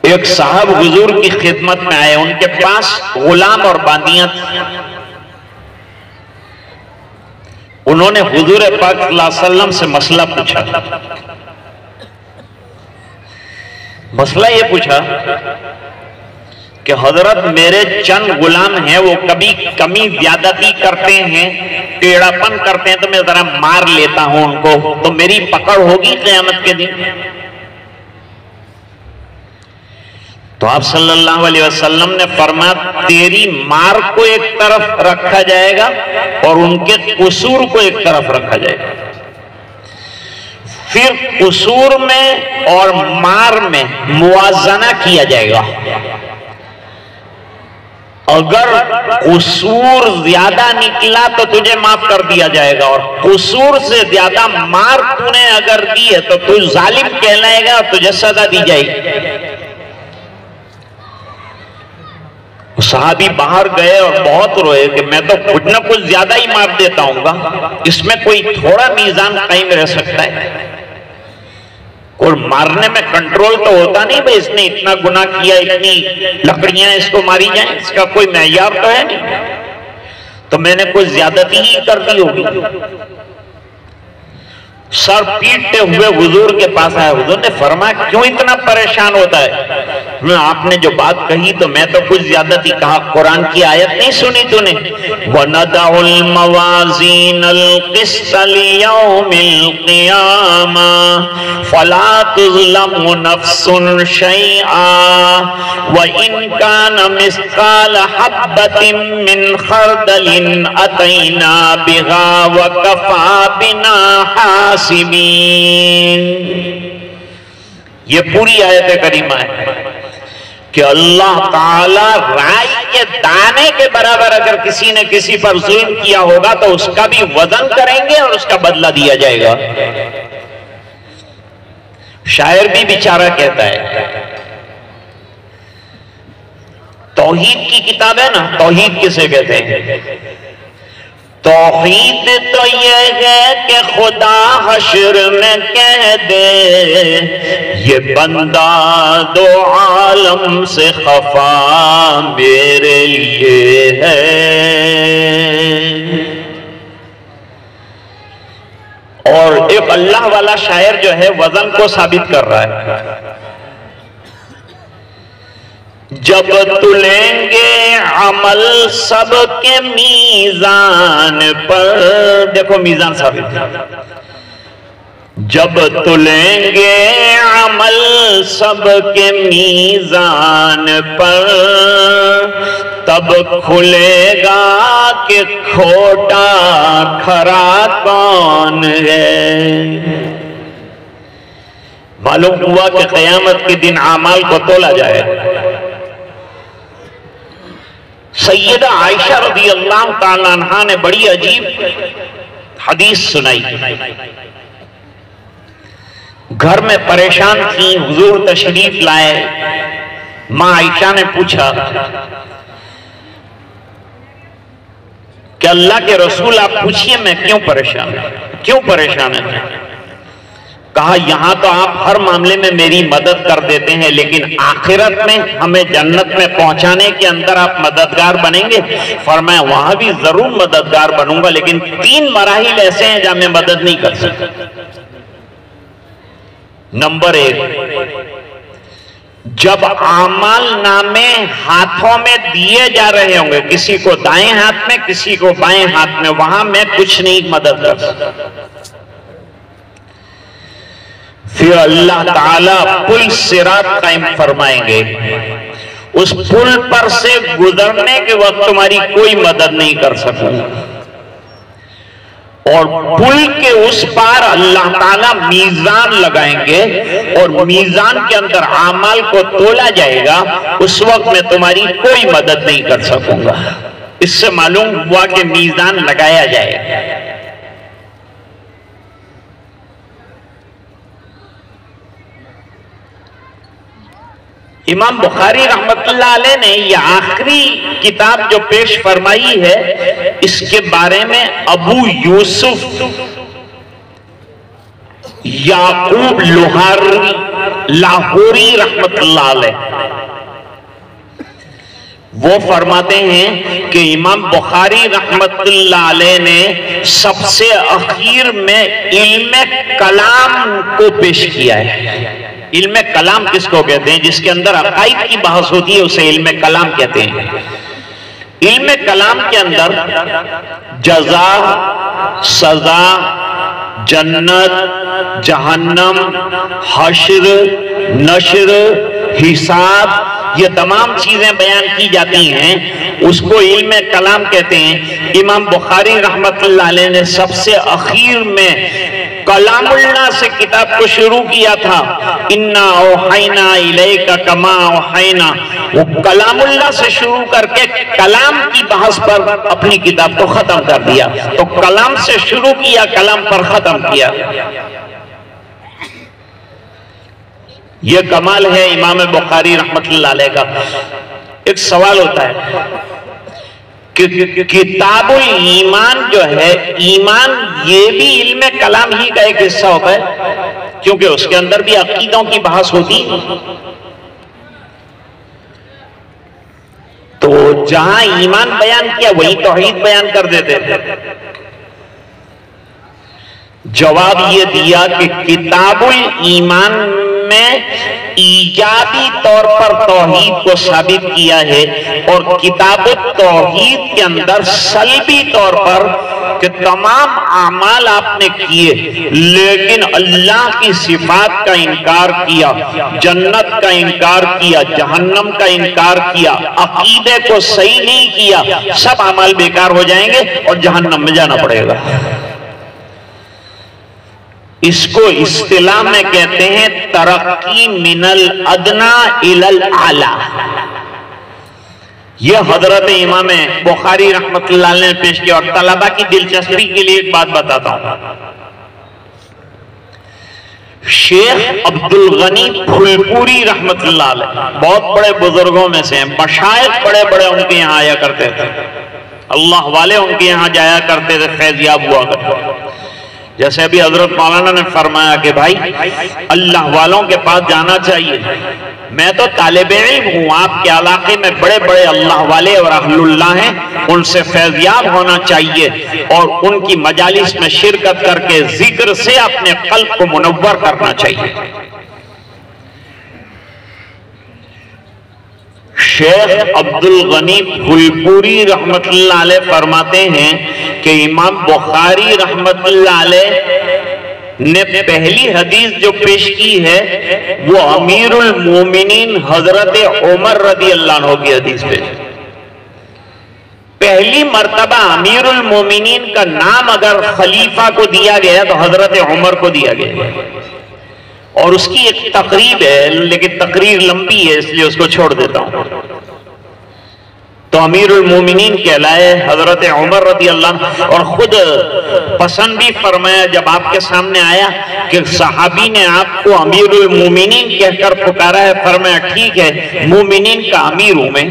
ایک صاحب حضور کی خدمت میں آئے، ان کے پاس غلام اور باندیاں تھیں۔ انہوں نے حضور پاک صلی اللہ علیہ وسلم سے مسئلہ پوچھا۔ مسئلہ یہ پوچھا کہ حضرت میرے چند غلام ہیں، وہ کبھی کمی زیادتی کرتے ہیں، ٹیڑھاپن کرتے ہیں، تو میں ذرا مار لیتا ہوں ان کو، تو میری پکڑ ہوگی قیامت کے دن؟ تو آپ صلی اللہ علیہ وسلم نے فرمایا تیری مار کو ایک طرف رکھا جائے گا اور ان کے قصور کو ایک طرف رکھا جائے گا، پھر قصور میں اور مار میں موازنہ کیا جائے گا۔ اگر قصور زیادہ نکلا تو تجھے معاف کر دیا جائے گا، اور قصور سے زیادہ مار تو نے اگر دی ہے تو تو ظالم کہلائے گا اور تجھے سزا دی جائے گی۔ صحابی باہر گئے اور بہت روئے کہ میں تو کچھ نہ کچھ زیادہ ہی مار دیتا ہوں گا، اس میں کوئی تھوڑا میزان قائم رہ سکتا ہے؟ اور مارنے میں کنٹرول تو ہوتا نہیں بھائی اس نے اتنا گناہ کیا، اتنی لکڑیاں اس کو ماری جائیں، اس کا کوئی معیار تو ہے نہیں، تو میں نے کوئی زیادتی ہی کر دی ہوگی۔ سر پیٹتے ہوئے حضور کے پاس آیا، حضور نے فرمایا کیوں اتنا پریشان ہوتا ہے؟ آپ نے جو بات کہی تو میں تو کچھ زیادتی کہا، قرآن کی آیت نہیں سنی تو نے؟ وَنَدَعُ الْمَوَازِينَ الْقِسْطَ لِيَوْمِ الْقِيَامَةِ فَلَا تُظْلَمُ نَفْسٌ شَيْئًا وَإِنْ كَانَ مِثْقَالَ حَبَّةٍ مِّنْ خَرْدَلٍ أَتَيْنَا بِهَا وَكَفَىٰ بِنَا حَاسِبِينَ۔ یہ پوری آیت کریمہ ہے کہ اللہ تعالیٰ رائی کے دانے کے برابر اگر کسی نے کسی پر ظلم کیا ہوگا تو اس کا بھی وزن کریں گے اور اس کا بدلہ دیا جائے گا۔ شاعر بھی بیچارہ کہتا ہے، توحید کی کتاب ہے نا، توحید کسے کہتے ہیں؟ توحید تو یہ ہے کہ خدا حشر میں کہہ دے یہ بندہ دو عالم سے خفا میرے لیے ہے۔ اور ایک اللہ والا شاعر جو ہے وزن کو ثابت کر رہا ہے، جب تلیں گے عمل سب کے میزان پر، دیکھو میزان ثابت ہے، جب تلیں گے عمل سب کے میزان پر تب کھلے گا کہ کھوٹا کھرا کون ہے۔ معلوم ہوا کہ قیامت کے دن اعمال کو تولا جائے۔ سیدہ عائشہ رضی اللہ تعالیٰ عنہ نے بڑی عجیب حدیث سنائی۔ گھر میں پریشان تھی، حضور تشریف لائے، ماں عائشہ نے پوچھا کہ اللہ کے رسول آپ پوچھئے میں کیوں پریشان ہیں؟ کہا یہاں تو آپ ہر معاملے میں میری مدد کر دیتے ہیں، لیکن آخرت میں ہمیں جنت میں پہنچانے کے اندر آپ مددگار بنیں گے؟ فرمایا وہاں بھی ضرور مددگار بنوں گا، لیکن 3 مراحل ایسے ہیں جہاں میں مدد نہیں کر سکتا۔ نمبر 1، جب اعمال نامے ہاتھوں میں دیے جا رہے ہوں گے، کسی کو دائیں ہاتھ میں کسی کو بائیں ہاتھ میں، وہاں میں کچھ نہیں مدد کر سکتا۔ پھر اللہ تعالیٰ پل صراط قائم فرمائیں گے، اس پل پر سے گزرنے کے وقت تمہاری کوئی مدد نہیں کر سکوں، اور پل کے اس پار اللہ تعالیٰ میزان لگائیں گے اور میزان کے اندر اعمال کو تولا جائے گا، اس وقت میں تمہاری کوئی مدد نہیں کر سکوں گا۔ اس سے معلوم ہوا کہ میزان لگایا جائے۔ امام بخاری رحمت اللہ علیہ نے یہ آخری کتاب جو پیش فرمائی ہے، اس کے بارے میں ابو یوسف یعقوب لاہوری رحمت اللہ علیہ وہ فرماتے ہیں کہ امام بخاری رحمت اللہ علیہ نے سب سے اخیر میں علم کلام کو پیش کیا ہے۔ علم کلام کس کو کہتے ہیں؟ جس کے اندر عقائد کی بحث ہوتی ہے اسے علم کلام کہتے ہیں۔ علم کلام کے اندر جزا، سزا، جنت، جہنم، حشر، نشر، حساب، یہ تمام چیزیں بیان کی جاتی ہیں، اس کو علم کلام کہتے ہیں۔ امام بخاری رحمت اللہ علیہ نے سب سے اخیر میں کلام اللہ سے کتاب کو شروع کیا تھا، اِنَّا أَوْحَيْنَا إِلَيْكَ كَمَا أَوْحَيْنَا، وہ کلام اللہ سے شروع کر کے کلام کی بحث پر اپنی کتاب کو ختم کر دیا۔ تو کلام سے شروع کیا، کلام پر ختم کیا۔ یہ کمال ہے امام بخاری رحمت اللہ علیہ کا۔ ایک سوال ہوتا ہے کہ کتاب الایمان جو ہے، ایمان یہ بھی علم کلام ہی کا ایک حصہ ہوتا ہے؟ کیونکہ اس کے اندر بھی عقیدوں کی بحث ہوتی ہے۔ تو جہاں ایمان بیان کیا وہی توحید بیان کر دیتے تھے۔ جواب یہ دیا کہ کتاب الایمان میں ایجابی طور پر توحید کو ثابت کیا ہے، اور کتاب التوحید کے اندر سلبی طور پر کہ تمام اعمال آپ نے کیے لیکن اللہ کی صفات کا انکار کیا، جنت کا انکار کیا، جہنم کا انکار کیا، عقیدے کو صحیح نہیں کیا، سب اعمال بیکار ہو جائیں گے اور جہنم میں جانا پڑے گا۔ اس کو اصطلاح میں کہتے ہیں ترقی من الادنا الی الاعلی۔ یہ حضرت امام بخاری رحمت اللہ علیہ نے پیش کیا، اور طلبہ کی دلچسپی کے لیے ایک بات بتاتا ہوں۔ شیخ عبدالغنی پھلپوری رحمت اللہ علیہ بہت بڑے بزرگوں میں سے ہیں، مشائخ بڑے بڑے ان کے یہاں آیا کرتے تھے، اللہ والے ان کے یہاں جایا کرتے تھے، فیضیاب ہوا کرتے تھے۔ جیسے ابھی حضرت مولانا نے فرمایا کہ بھائی اللہ والوں کے پاس جانا چاہیے، میں تو طالب علم ہوں، آپ کے علاقے میں بڑے بڑے اللہ والے اور اہل اللہ ہیں، ان سے فیضیاب ہونا چاہیے اور ان کی مجالس میں شرکت کر کے ذکر سے اپنے قلب کو منور کرنا چاہیے۔ شیخ عبدالغنی پھلپوری رحمت اللہ علیہ فرماتے ہیں کہ امام بخاری رحمت اللہ علیہ نے پہلی حدیث جو پیش کی ہے وہ امیر المومنین حضرت عمر رضی اللہ عنہ کی حدیث پیش۔ پہلی مرتبہ امیر المومنین کا نام اگر خلیفہ کو دیا گیا تو حضرت عمر کو دیا گیا، اور اس کی ایک تقریب ہے لیکن تقریر لمبی ہے اس لیے اس کو چھوڑ دیتا ہوں۔ تو امیر المومنین کہلائے حضرت عمر رضی اللہ عنہ، اور خود پسند بھی فرمایا جب آپ کے سامنے آیا کہ صحابی نے آپ کو امیر المومنین کہہ کر پکارا ہے، فرمایا ٹھیک ہے، مومنین کا امیر ہوں میں،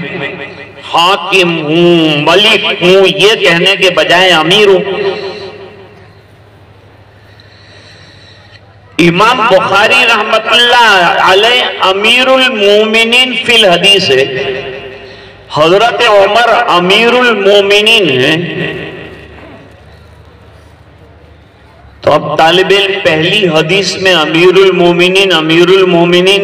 حاکم ہوں، ملک ہوں، یہ کہنے کے بجائے امیر ہوں۔ امام بخاری رحمت اللہ علیہ امیر المومنین فی الحدیث ہے، حضرت عمر امیر المومنین ہیں، تو اب طالب علم پہلی حدیث میں امیر المومنین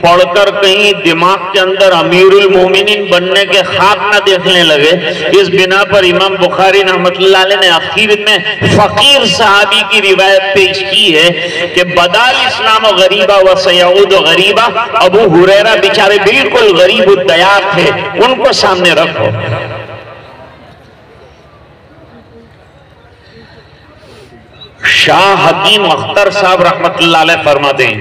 پڑھ کر کہیں دماغ کے اندر امیر المومنین بننے کے خواب نہ دیکھنے لگے، اس بنا پر امام بخاری رحمت اللہ علیہ نے اخیر میں فقیر صحابی کی روایت پیش کی ہے کہ بدا الاسلام غریبا و سیعود غریبا، ابو ہریرہ بیچارے بالکل غریب الدیار تھے، ان کو سامنے رکھو۔ شاہ حکیم اختر صاحب رحمت اللہ علیہ فرماتے ہیں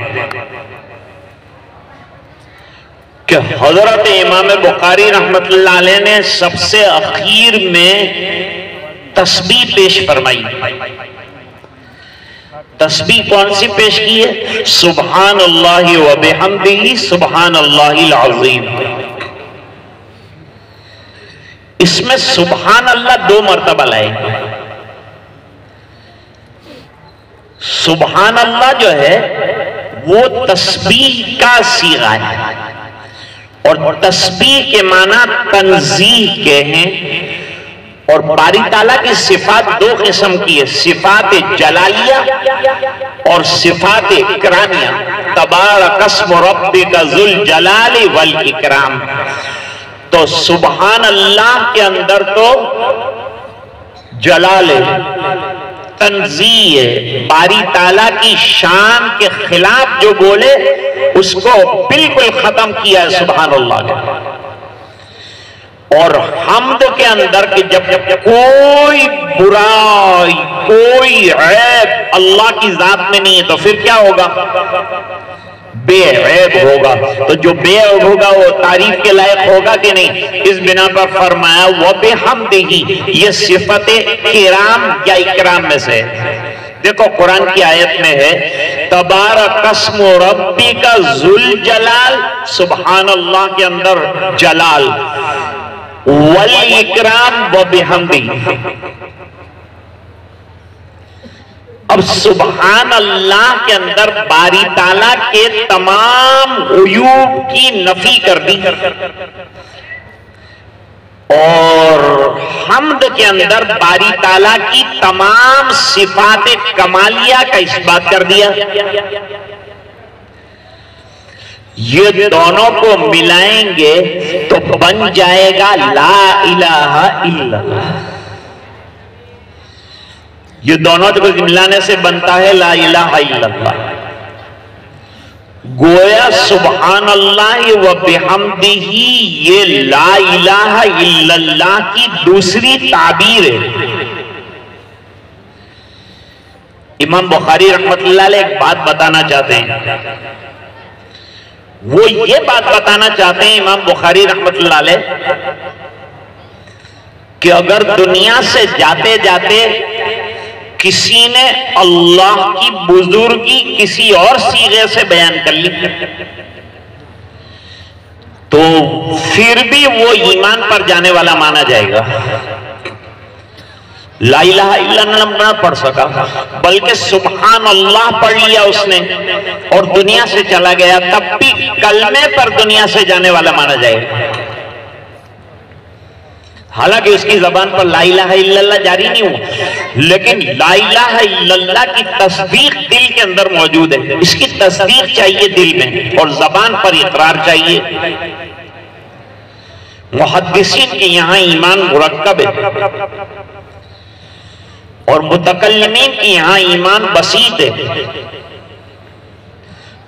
کہ حضرت امام بخاری رحمت اللہ علیہ نے سب سے اخیر میں تسبیح پیش فرمائی۔ تسبیح کون سی پیش کی ہے؟ سبحان اللہ و بحمدہ سبحان اللہ العظیم۔ اس میں سبحان اللہ 2 مرتبہ لائے۔ سبحان اللہ جو ہے وہ تسبیح کا صیغہ ہے، اور تسبیح کے معنی تنزیہ کے ہیں، اور باری تعالیٰ کی صفات 2 قسم کی ہے، صفات جلالیہ اور صفات اکرامیہ۔ تبارک اسم ربک ذو الجلال والاکرام۔ تو سبحان اللہ کے اندر تو جلال ہے، تنزیہ ہے، باری تعالیٰ کی شان کے خلاف جو بولے اس کو بالکل ختم کیا ہے سبحان اللہ نے۔ اور حمد کے اندر کہ جب کوئی برائی کوئی عیب اللہ کی ذات میں نہیں ہے تو پھر کیا ہوگا؟ بے عیب ہوگا، تو جو بے عیب ہوگا وہ تعریف کے لائق ہوگا کہ نہیں؟ اس بنا پر فرمایا وَبِحَمْدِهِ، یہ صفت کرام یا اکرام میں سے ہے۔ دیکھو قرآن کی آیت میں ہے تبارک اسم ربک ذو الجلال، سبحان اللہ کے اندر جلال، والاکرام وبحمدہ۔ اب سبحان اللہ کے اندر باری تعالیٰ کے تمام عیوب کی نفی کر دی اور حمد کے اندر باری تعالیٰ کی تمام صفات کمالیہ کا اثبات کر دیا. یہ دونوں کو ملائیں گے تو بن جائے گا لا الہ الا اللہ. یہ دونوں کو ملانے سے بنتا ہے لا الہ الا اللہ. گویا سبحان اللہ و بحمدہ یہ لا الہ الا اللہ کی دوسری تعبیر ہے. امام بخاری رحمت اللہ علیہ ایک بات بتانا چاہتے ہیں. وہ یہ بات بتانا چاہتے ہیں امام بخاری رحمت اللہ علیہ کہ اگر دنیا سے جاتے جاتے کسی نے اللہ کی بزرگی کسی اور صیغے سے بیان کر لی تو پھر بھی وہ ایمان پر جانے والا مانا جائے گا. لا الہ الا اللہ نہ پڑھ سکا بلکہ سبحان اللہ پڑھ لیا اس نے اور دنیا سے چلا گیا تب بھی کلمے پر دنیا سے جانے والا مانا جائے گا. حالانکہ اس کی زبان پر لا الہ الا اللہ جاری نہیں ہوا لیکن لا الہ الا اللہ کی تصدیق دل کے اندر موجود ہے. اس کی تصدیق چاہیے دل میں اور زبان پر اقرار چاہیے. محدثین کے یہاں ایمان مرکب ہے اور متکلمین کی یہاں ایمان بسیط ہے.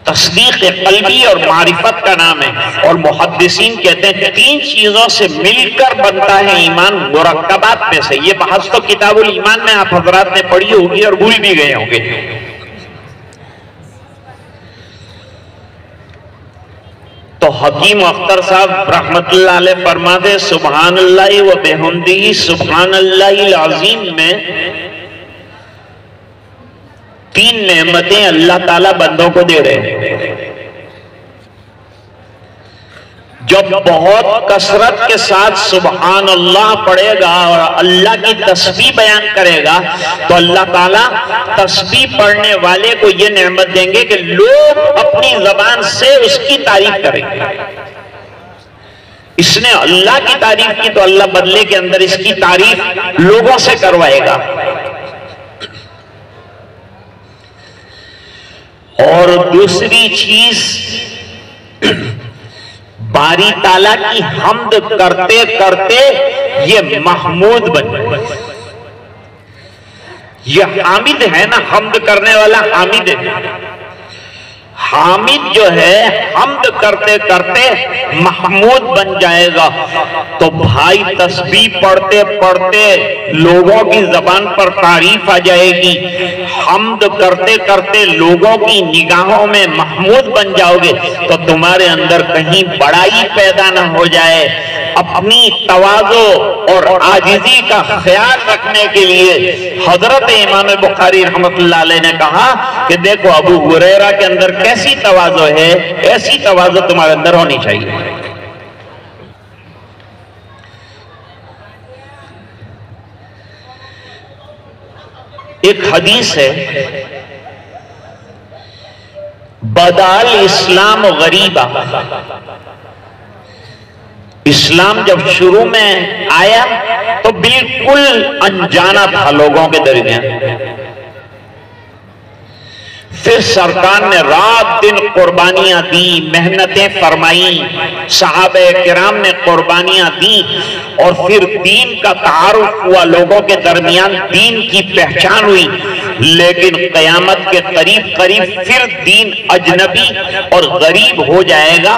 تصدیق قلبی اور معرفت کا نام ہے اور محدثین کہتے ہیں کہ تین چیزوں سے مل کر بنتا ہے ایمان مرکبات میں سے. یہ بحث تو کتاب الایمان میں آپ حضرات نے پڑھی ہوگی اور بھول بھی گئے ہوں گے. تو حکیم اختر صاحب رحمت اللہ علیہ فرماتے سبحان اللہ و بحمدہ سبحان اللہ العظیم میں تین نعمتیں اللہ تعالیٰ بندوں کو دے رہے ہیں. جب بہت کثرت کے ساتھ سبحان اللہ پڑھے گا اور اللہ کی تسبیح بیان کرے گا تو اللہ تعالیٰ تسبیح پڑھنے والے کو یہ نعمت دیں گے کہ لوگ اپنی زبان سے اس کی تعریف کریں گے. اس نے اللہ کی تعریف کی تو اللہ بدلے کے اندر اس کی تعریف لوگوں سے کروائے گا. اور دوسری چیز باری تعالیٰ کی حمد کرتے کرتے یہ محمود بن جائے. یہ حامد ہے نا, حمد کرنے والا حامد ہے. حامد جو ہے حمد کرتے کرتے محمود بن جائے گا. تو بھائی تسبیح پڑھتے پڑھتے لوگوں کی زبان پر تعریف آ جائے گی. حمد کرتے کرتے لوگوں کی نگاہوں میں محمود بن جاؤ گے تو تمہارے اندر کہیں بڑائی پیدا نہ ہو جائے. اپنی تواضع اور عاجزی کا خیال رکھنے کے لیے حضرت امام بخاری رحمت اللہ علیہ نے کہا کہ دیکھو ابو ہریرہ کے اندر کیسی تواضع ہے, ایسی تواضع تمہارے اندر ہونی چاہیے. ایک حدیث ہے بدال اسلام غریبا. اسلام جب شروع میں آیا تو بالکل انجانا تھا لوگوں کے درمیان. پھر سرکار نے رات دن قربانیاں دی, محنتیں فرمائیں, صحابہ کرام نے قربانیاں دی اور پھر دین کا تعارف ہوا, لوگوں کے درمیان دین کی پہچان ہوئی. لیکن قیامت کے قریب قریب پھر دین اجنبی اور غریب ہو جائے گا.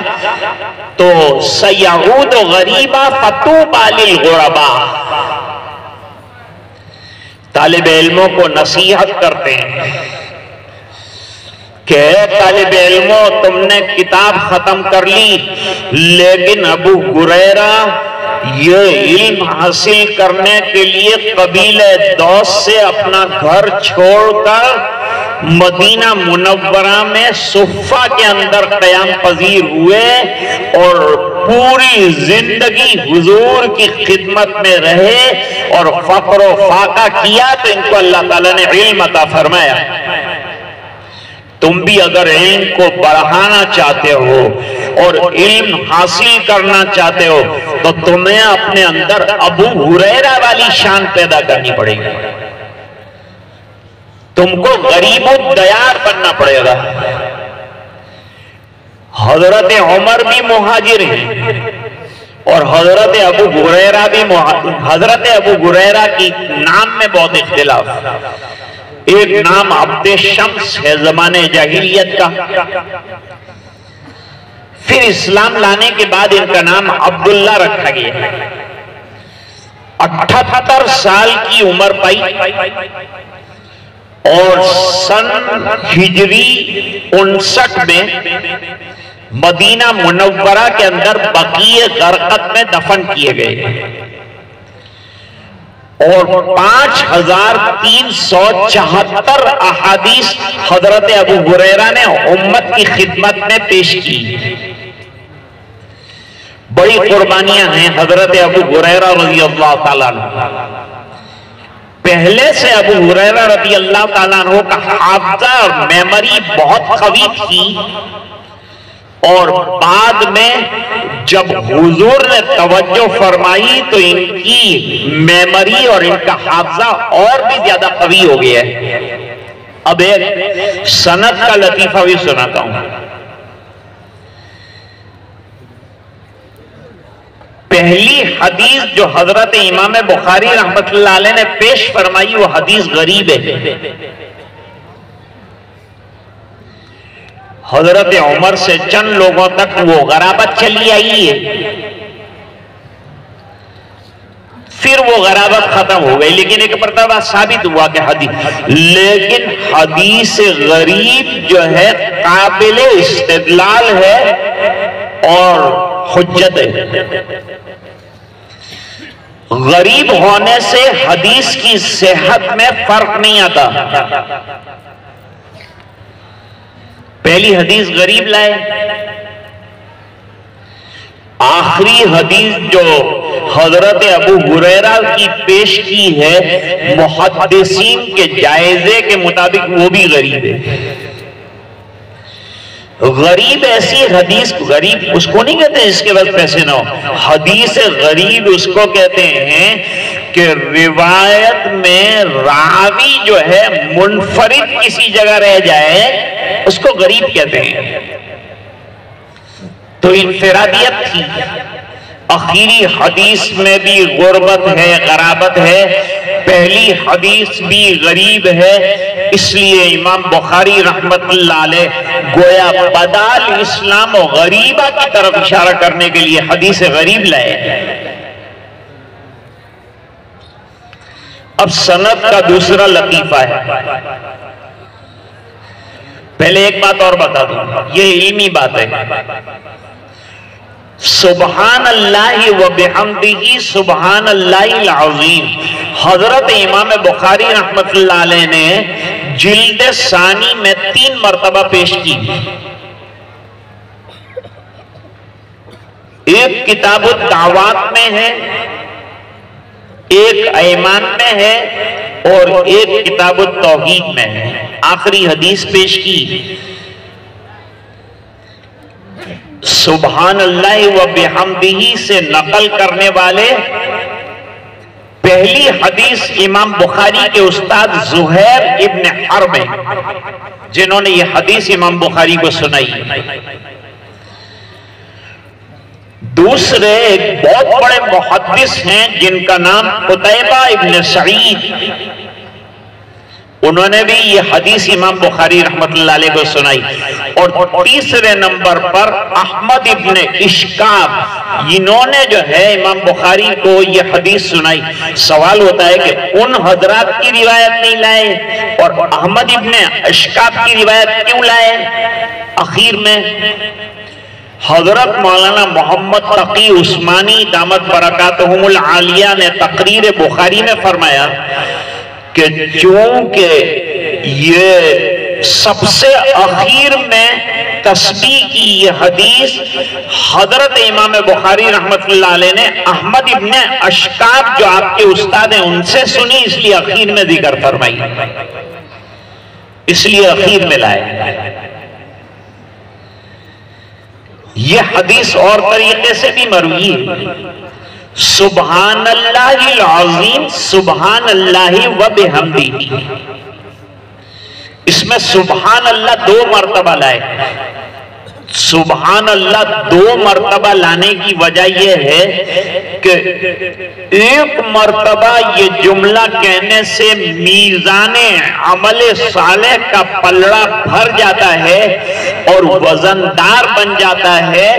تو سیعود غریبا فطوبی للغرباء. طالب علموں کو نصیحت کرتے ہیں کہ طالب علموں تم نے کتاب ختم کر لی لیکن ابو ہریرہ یہ علم حاصل کرنے کے لیے قبیلہ دوس سے اپنا گھر چھوڑ کر مدینہ منورہ میں صفہ کے اندر قیام پذیر ہوئے اور پوری زندگی حضور کی خدمت میں رہے اور فقر و فاقہ کیا تو ان کو اللہ تعالیٰ نے علم عطا فرمایا۔ تم بھی اگر علم کو بڑھانا چاہتے ہو اور علم حاصل کرنا چاہتے ہو تو تمہیں اپنے اندر ابو ہریرہ والی شان پیدا کرنی پڑے گی۔ تم کو غریب الدیار بننا پڑے گا۔ حضرت عمر بھی مہاجر ہیں اور حضرت ابو ہریرہ بھی حضرت ابو ہریرہ کی نام میں بہت اختلاف۔ ایک نام عبد شمس ہے زمانے جاہلیت کا، پھر اسلام لانے کے بعد ان کا نام عبداللہ رکھا گیا۔ 78 سال کی عمر پائی اور سن ہجری 59 میں مدینہ منورہ کے اندر بقیع غرقد میں دفن کیے گئے اور 5374 احادیث حضرت ابو ہریرہ نے امت کی خدمت میں پیش کی۔ بڑی قربانیاں ہیں حضرت ابو ہریرہ رضی اللہ تعالیٰ عنہ۔ پہلے سے ابو ہریرہ رضی اللہ تعالیٰ عنہ کا حافظہ اور میموری بہت قوی تھی، اور بعد میں جب حضور نے توجہ فرمائی تو ان کی میموری اور ان کا حافظہ اور بھی زیادہ قوی ہو گیا ہے۔ اب ایک سند کا لطیفہ بھی سناتا ہوں۔ پہلی حدیث جو حضرت امام بخاری رحمۃ اللہ علیہ نے پیش فرمائی وہ حدیث غریب ہے۔ حضرت عمر سے چند لوگوں تک وہ غرابت چلی آئی ہے، پھر وہ غرابت ختم ہو گئی، لیکن ایک مرتبہ ثابت ہوا کہ حدیث غریب جو ہے قابل استدلال ہے اور حجت ہے۔ غریب ہونے سے حدیث کی صحت میں فرق نہیں آتا۔ پہلی حدیث غریب لائے، آخری حدیث جو حضرت ابو ہریرہ کی پیش کی ہے محدثین کے جائزے کے مطابق وہ بھی غریب ہے۔ غریب ایسی حدیث، غریب اس کو نہیں کہتے اس کے بعد پیسے نہ ہو، حدیث غریب اس کو کہتے ہیں کہ روایت میں راوی جو ہے منفرد کسی جگہ رہ جائے اس کو غریب کہتے ہیں۔ تو انفرادیت تھی، آخری حدیث میں بھی غربت ہے، غرابت ہے، پہلی حدیث بھی غریب ہے، اس لیے امام بخاری رحمت اللہ علیہ گویا بدال اسلام و غریبہ کی طرف اشارہ کرنے کے لیے حدیث غریب لائے۔ اب سند کا دوسرا لطیفہ ہے۔ پہلے ایک بات اور بتا دوں، یہ علمی بات ہے۔ سبحان اللہ و بحمدہ سبحان اللہ العظیم حضرت امام بخاری رحمت اللہ علیہ نے جلد ثانی میں 3 مرتبہ پیش کی۔ ایک کتاب الدعوات میں ہے، ایک ایمان میں ہے اور ایک کتاب التوحید میں ہے۔ آخری حدیث پیش کی، سبحان اللہ و بحمدہ سے نقل کرنے والے پہلی حدیث امام بخاری کے استاد زہیر ابن حرب ہیں جنہوں نے یہ حدیث امام بخاری کو سنائی۔ دوسرے ایک بہت بڑے محدث ہیں جن کا نام قتیبہ ابن سعید، انہوں نے بھی یہ حدیث امام بخاری رحمت اللہ علیہ کو سنائی۔ اور تیسرے نمبر پر احمد ابن اشکاب، انہوں نے جو ہے امام بخاری کو یہ حدیث سنائی۔ سوال ہوتا ہے کہ ان حضرات کی روایت نہیں لائے اور احمد ابن اشکاب کی روایت کیوں لائے؟ اخیر میں حضرت مولانا محمد تقی عثمانی دامت برکاتہم العالیہ نے تقریر بخاری میں فرمایا کہ چونکہ یہ سب سے اخیر میں تسبیح کی یہ حدیث حضرت امام بخاری رحمت اللہ علیہ نے احمد ابن اشکاب جو آپ کے استاد ہیں ان سے سنی، اس لیے اخیر میں ذکر فرمائی، اس لیے اخیر میں لائے۔ یہ حدیث اور طریقے سے بھی مروی ہے، سبحان اللہ العظیم سبحان اللہ و بحمدہ، اس میں سبحان اللہ 2 مرتبہ لائے۔ سبحان اللہ 2 مرتبہ لانے کی وجہ یہ ہے کہ ایک مرتبہ یہ جملہ کہنے سے میزان عمل صالح کا پلڑا بھر جاتا ہے اور وزندار بن جاتا ہے،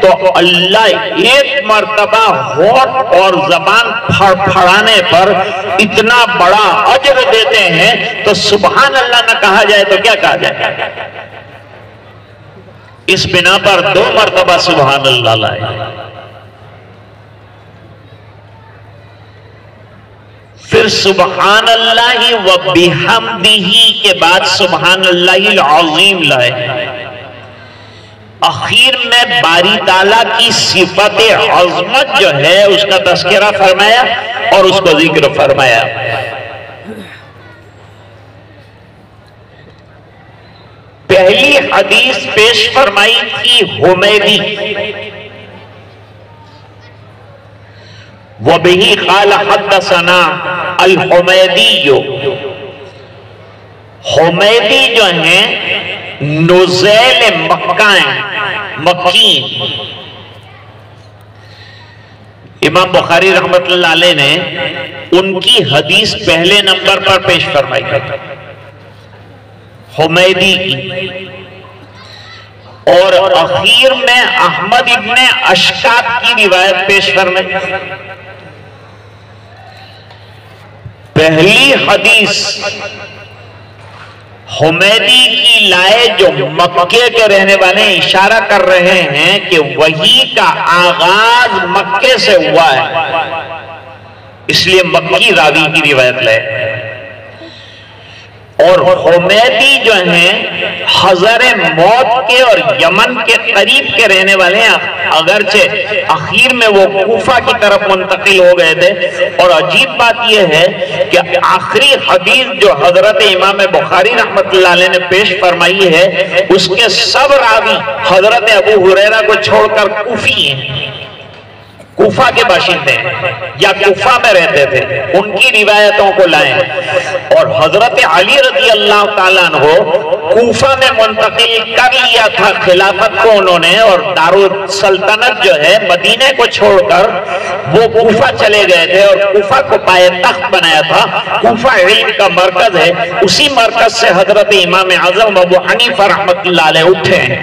تو اللہ ایک مرتبہ ہونٹ اور زبان پھڑپھڑانے پر اتنا بڑا اجر دیتے ہیں، تو سبحان اللہ نہ کہا جائے تو کیا کہا جائے؟ اس بنا پر 2 مرتبہ سبحان اللہ لائے۔ پھر سبحان اللہ و بحمدہ کے بعد سبحان اللہ العظیم لائے۔ اخیر میں باری تعالیٰ کی صفت عظمت جو ہے اس کا تذکرہ فرمایا اور اس کو ذکر فرمایا۔ پہلی حدیث پیش فرمائی تھی حمیدی، وَبِهِ قَالَ حَدَّثَنَا الْحُمَيْدِيُّ، حمیدی جو ہیں نزیل مکہ ہیں، مکی۔ امام بخاری رحمت اللہ علیہ نے ان کی حدیث پہلے نمبر پر پیش فرمائی حمیدی کی، اور اخیر میں احمد ابن اشکاب کی روایت پیش فرمائی۔ پہلی حدیث حمیدی کی لائے جو مکے کے رہنے والے اشارہ کر رہے ہیں کہ وحی کا آغاز مکے سے ہوا ہے، اس لیے مکی راوی کی روایت لائے۔ اور حمیدی جو ہیں حضر موت کے اور یمن کے قریب کے رہنے والے ہیں، اگرچہ اخیر میں وہ کوفہ کی طرف منتقل ہو گئے تھے۔ اور عجیب بات یہ ہے کہ آخری حدیث جو حضرت امام بخاری رحمت اللہ علیہ نے پیش فرمائی ہے اس کے سب راوی حضرت ابو ہریرہ کو چھوڑ کر کوفی ہیں، کوفہ کے باشندے یا کوفہ میں رہتے تھے، ان کی روایتوں کو لائیں۔ اور حضرت علی رضی اللہ تعالیٰ عنہ کوفہ میں منتقل کر لیا تھا خلافت کو انہوں نے، اور دارالسلطنت جو ہے مدینے کو چھوڑ کر وہ کوفہ چلے گئے تھے، اور کوفہ کو پائے تخت بنایا تھا۔ کوفہ علم کا مرکز ہے، اسی مرکز سے حضرت امام اعظم ابو حنیفہ رحمت اللہ علیہ اٹھے ہیں۔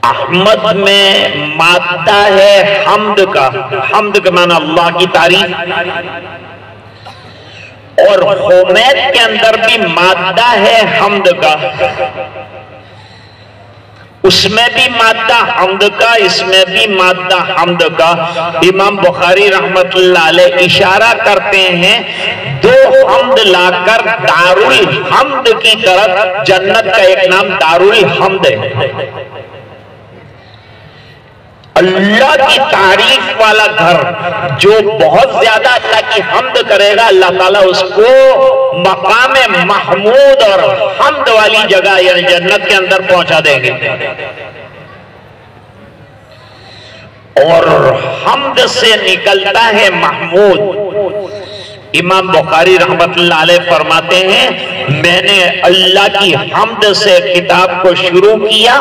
احمد میں مادہ ہے حمد کا، حمد کا معنی اللہ کی تعریف، اور حمید کے اندر بھی مادہ ہے حمد کا، اس میں بھی مادہ حمد کا، اس میں بھی مادہ حمد کا۔ امام بخاری رحمت اللہ علیہ اشارہ کرتے ہیں 2 حمد لا کر دارالحمد کی طرف، جنت کا ایک نام دارالحمد ہے۔ اللہ کی تعریف والا گھر، جو بہت زیادہ اللہ کی حمد کرے گا اللہ تعالیٰ اس کو مقام محمود اور حمد والی جگہ یعنی جنت کے اندر پہنچا دیں گے۔ اور حمد سے نکلتا ہے محمود۔ امام بخاری رحمت اللہ علیہ فرماتے ہیں میں نے اللہ کی حمد سے کتاب کو شروع کیا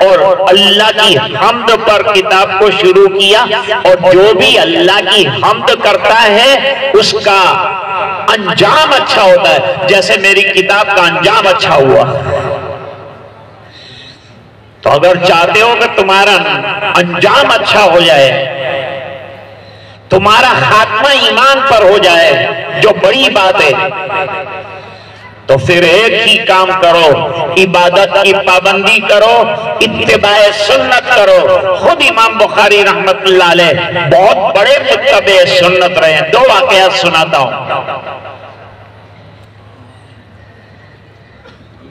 اور اللہ کی حمد پر کتاب کو شروع کیا، اور جو بھی اللہ کی حمد کرتا ہے اس کا انجام اچھا ہوتا ہے، جیسے میری کتاب کا انجام اچھا ہوا۔ تو اگر چاہتے ہو کہ تمہارا انجام اچھا ہو جائے، تمہارا خاتمہ ایمان پر ہو جائے، جو بڑی بات ہے، تو پھر ایک ہی کام کرو، عبادت کی پابندی کرو، اتباع سنت کرو۔ خود امام بخاری رحمت اللہ علیہ بہت بڑے متبع سنت رہے ہیں۔ 2 واقعات سناتا ہوں۔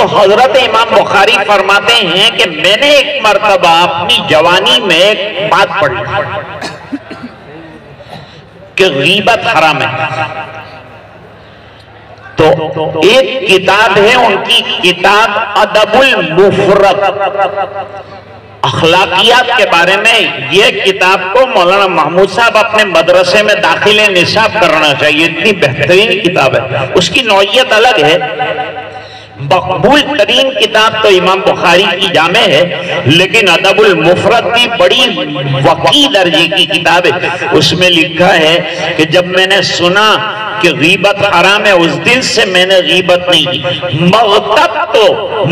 تو حضرت امام بخاری فرماتے ہیں کہ میں نے ایک مرتبہ اپنی جوانی میں ایک بات پڑھی کہ غیبت حرام ہے. تو ایک کتاب ہے ان کی کتاب ادب المفرد، اخلاقیات کے بارے میں. یہ کتاب کو مولانا محمود صاحب اپنے مدرسے میں داخل نصاب کرنا چاہیے، اتنی بہترین کتاب ہے. اس کی نوعیت الگ ہے. مقبول ترین کتاب تو امام بخاری کی جامع ہے، لیکن ادب المفرد بھی بڑی وقی درجے کی کتاب ہے. اس میں لکھا ہے کہ جب میں نے سنا کہ غیبت حرام ہے، اس دن سے میں نے غیبت نہیں کی. مغتبت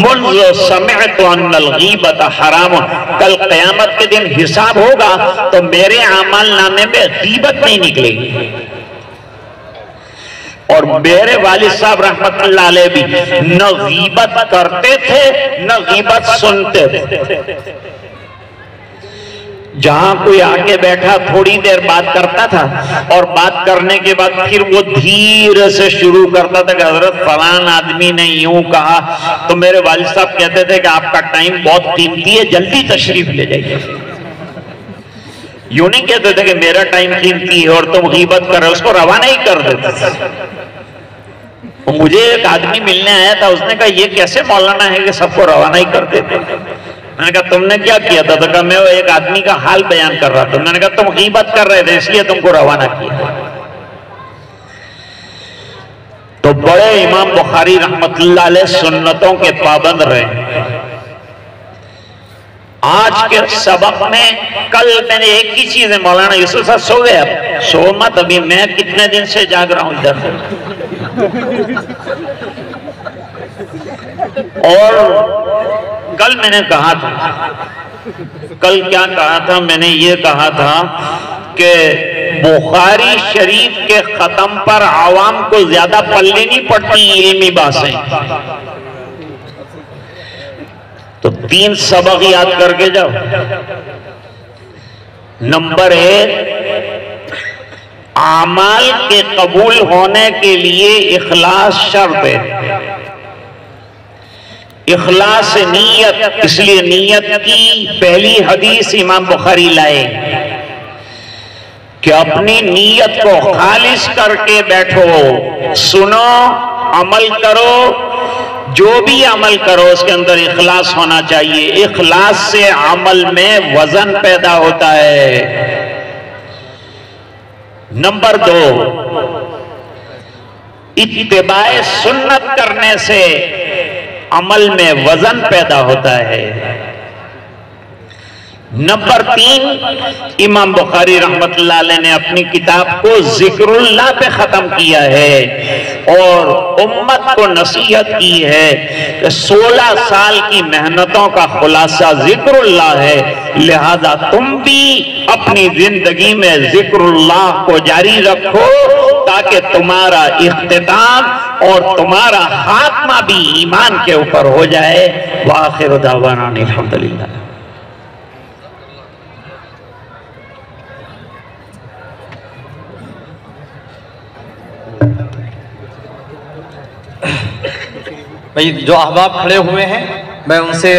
منذ سمعت ان الغیبت حرام. کل قیامت کے دن حساب ہوگا تو میرے اعمال نامے میں غیبت نہیں نکلے گی. اور میرے والد صاحب رحمت اللہ علیہ بھی نہ غیبت کرتے تھے نہ غیبت سنتے تھے. جہاں کوئی آگے بیٹھا تھوڑی دیر بات کرتا تھا اور بات کرنے کے بعد پھر وہ دھیرے سے شروع کرتا تھا کہ حضرت فلان آدمی نے یوں کہا، تو میرے والد صاحب کہتے تھے کہ آپ کا ٹائم بہت قیمتی ہے، جلدی تشریف لے جائیے. یوں نہیں کہتے تھے کہ میرا ٹائم قیمتی ہے اور تم غیبت کر رہے، اس کو روانہ ہی کر دیتے تھے. مجھے ایک آدمی ملنے آیا تھا، اس نے کہا یہ کیسے مولانا ہے کہ سب کو روانہ ہی کر دیتے. میں نے کہا تم نے کیا کیا تھا؟ تو کہا میں ایک آدمی کا حال بیان کر رہا تھا. میں نے کہا تم غیبت کر رہے تھے اس لیے تم کو روانہ کیا. تو بڑے امام بخاری رحمت اللہ علیہ سنتوں کے پابند رہے. آج کے سبق میں کل میں نے ایک ہی چیز ہے، مولانا یوسف صاحب سو گئے؟ اب سو مت، ابھی میں کتنے دن سے جاگ رہا ہوں ادھر. اور کل میں نے کہا تھا، کل کیا کہا تھا؟ میں نے یہ کہا تھا کہ بخاری شریف کے ختم پر عوام کو زیادہ پلے نہیں پڑتی علمی باتیں. تو 3 سبق یاد کر کے جاؤ. نمبر 1، اعمال کے قبول ہونے کے لیے اخلاص شرط ہے. اخلاص نیت، اس لیے نیت کی پہلی حدیث امام بخاری لائے کہ اپنی نیت کو خالص کر کے بیٹھو، سنو، عمل کرو. جو بھی عمل کرو اس کے اندر اخلاص ہونا چاہیے. اخلاص سے عمل میں وزن پیدا ہوتا ہے. نمبر 2، اتباع سنت کرنے سے عمل میں وزن پیدا ہوتا ہے. نمبر 3، امام بخاری رحمت اللہ علیہ نے اپنی کتاب کو ذکر اللہ پہ ختم کیا ہے اور امت کو نصیحت کی ہے کہ 16 سال کی محنتوں کا خلاصہ ذکر اللہ ہے. لہذا تم بھی اپنی زندگی میں ذکر اللہ کو جاری رکھو تاکہ تمہارا اختتام اور تمہارا خاتمہ بھی ایمان کے اوپر ہو جائے. وآخر دعوانا الحمدللہ. بھئی جو احباب کھڑے ہوئے ہیں میں ان سے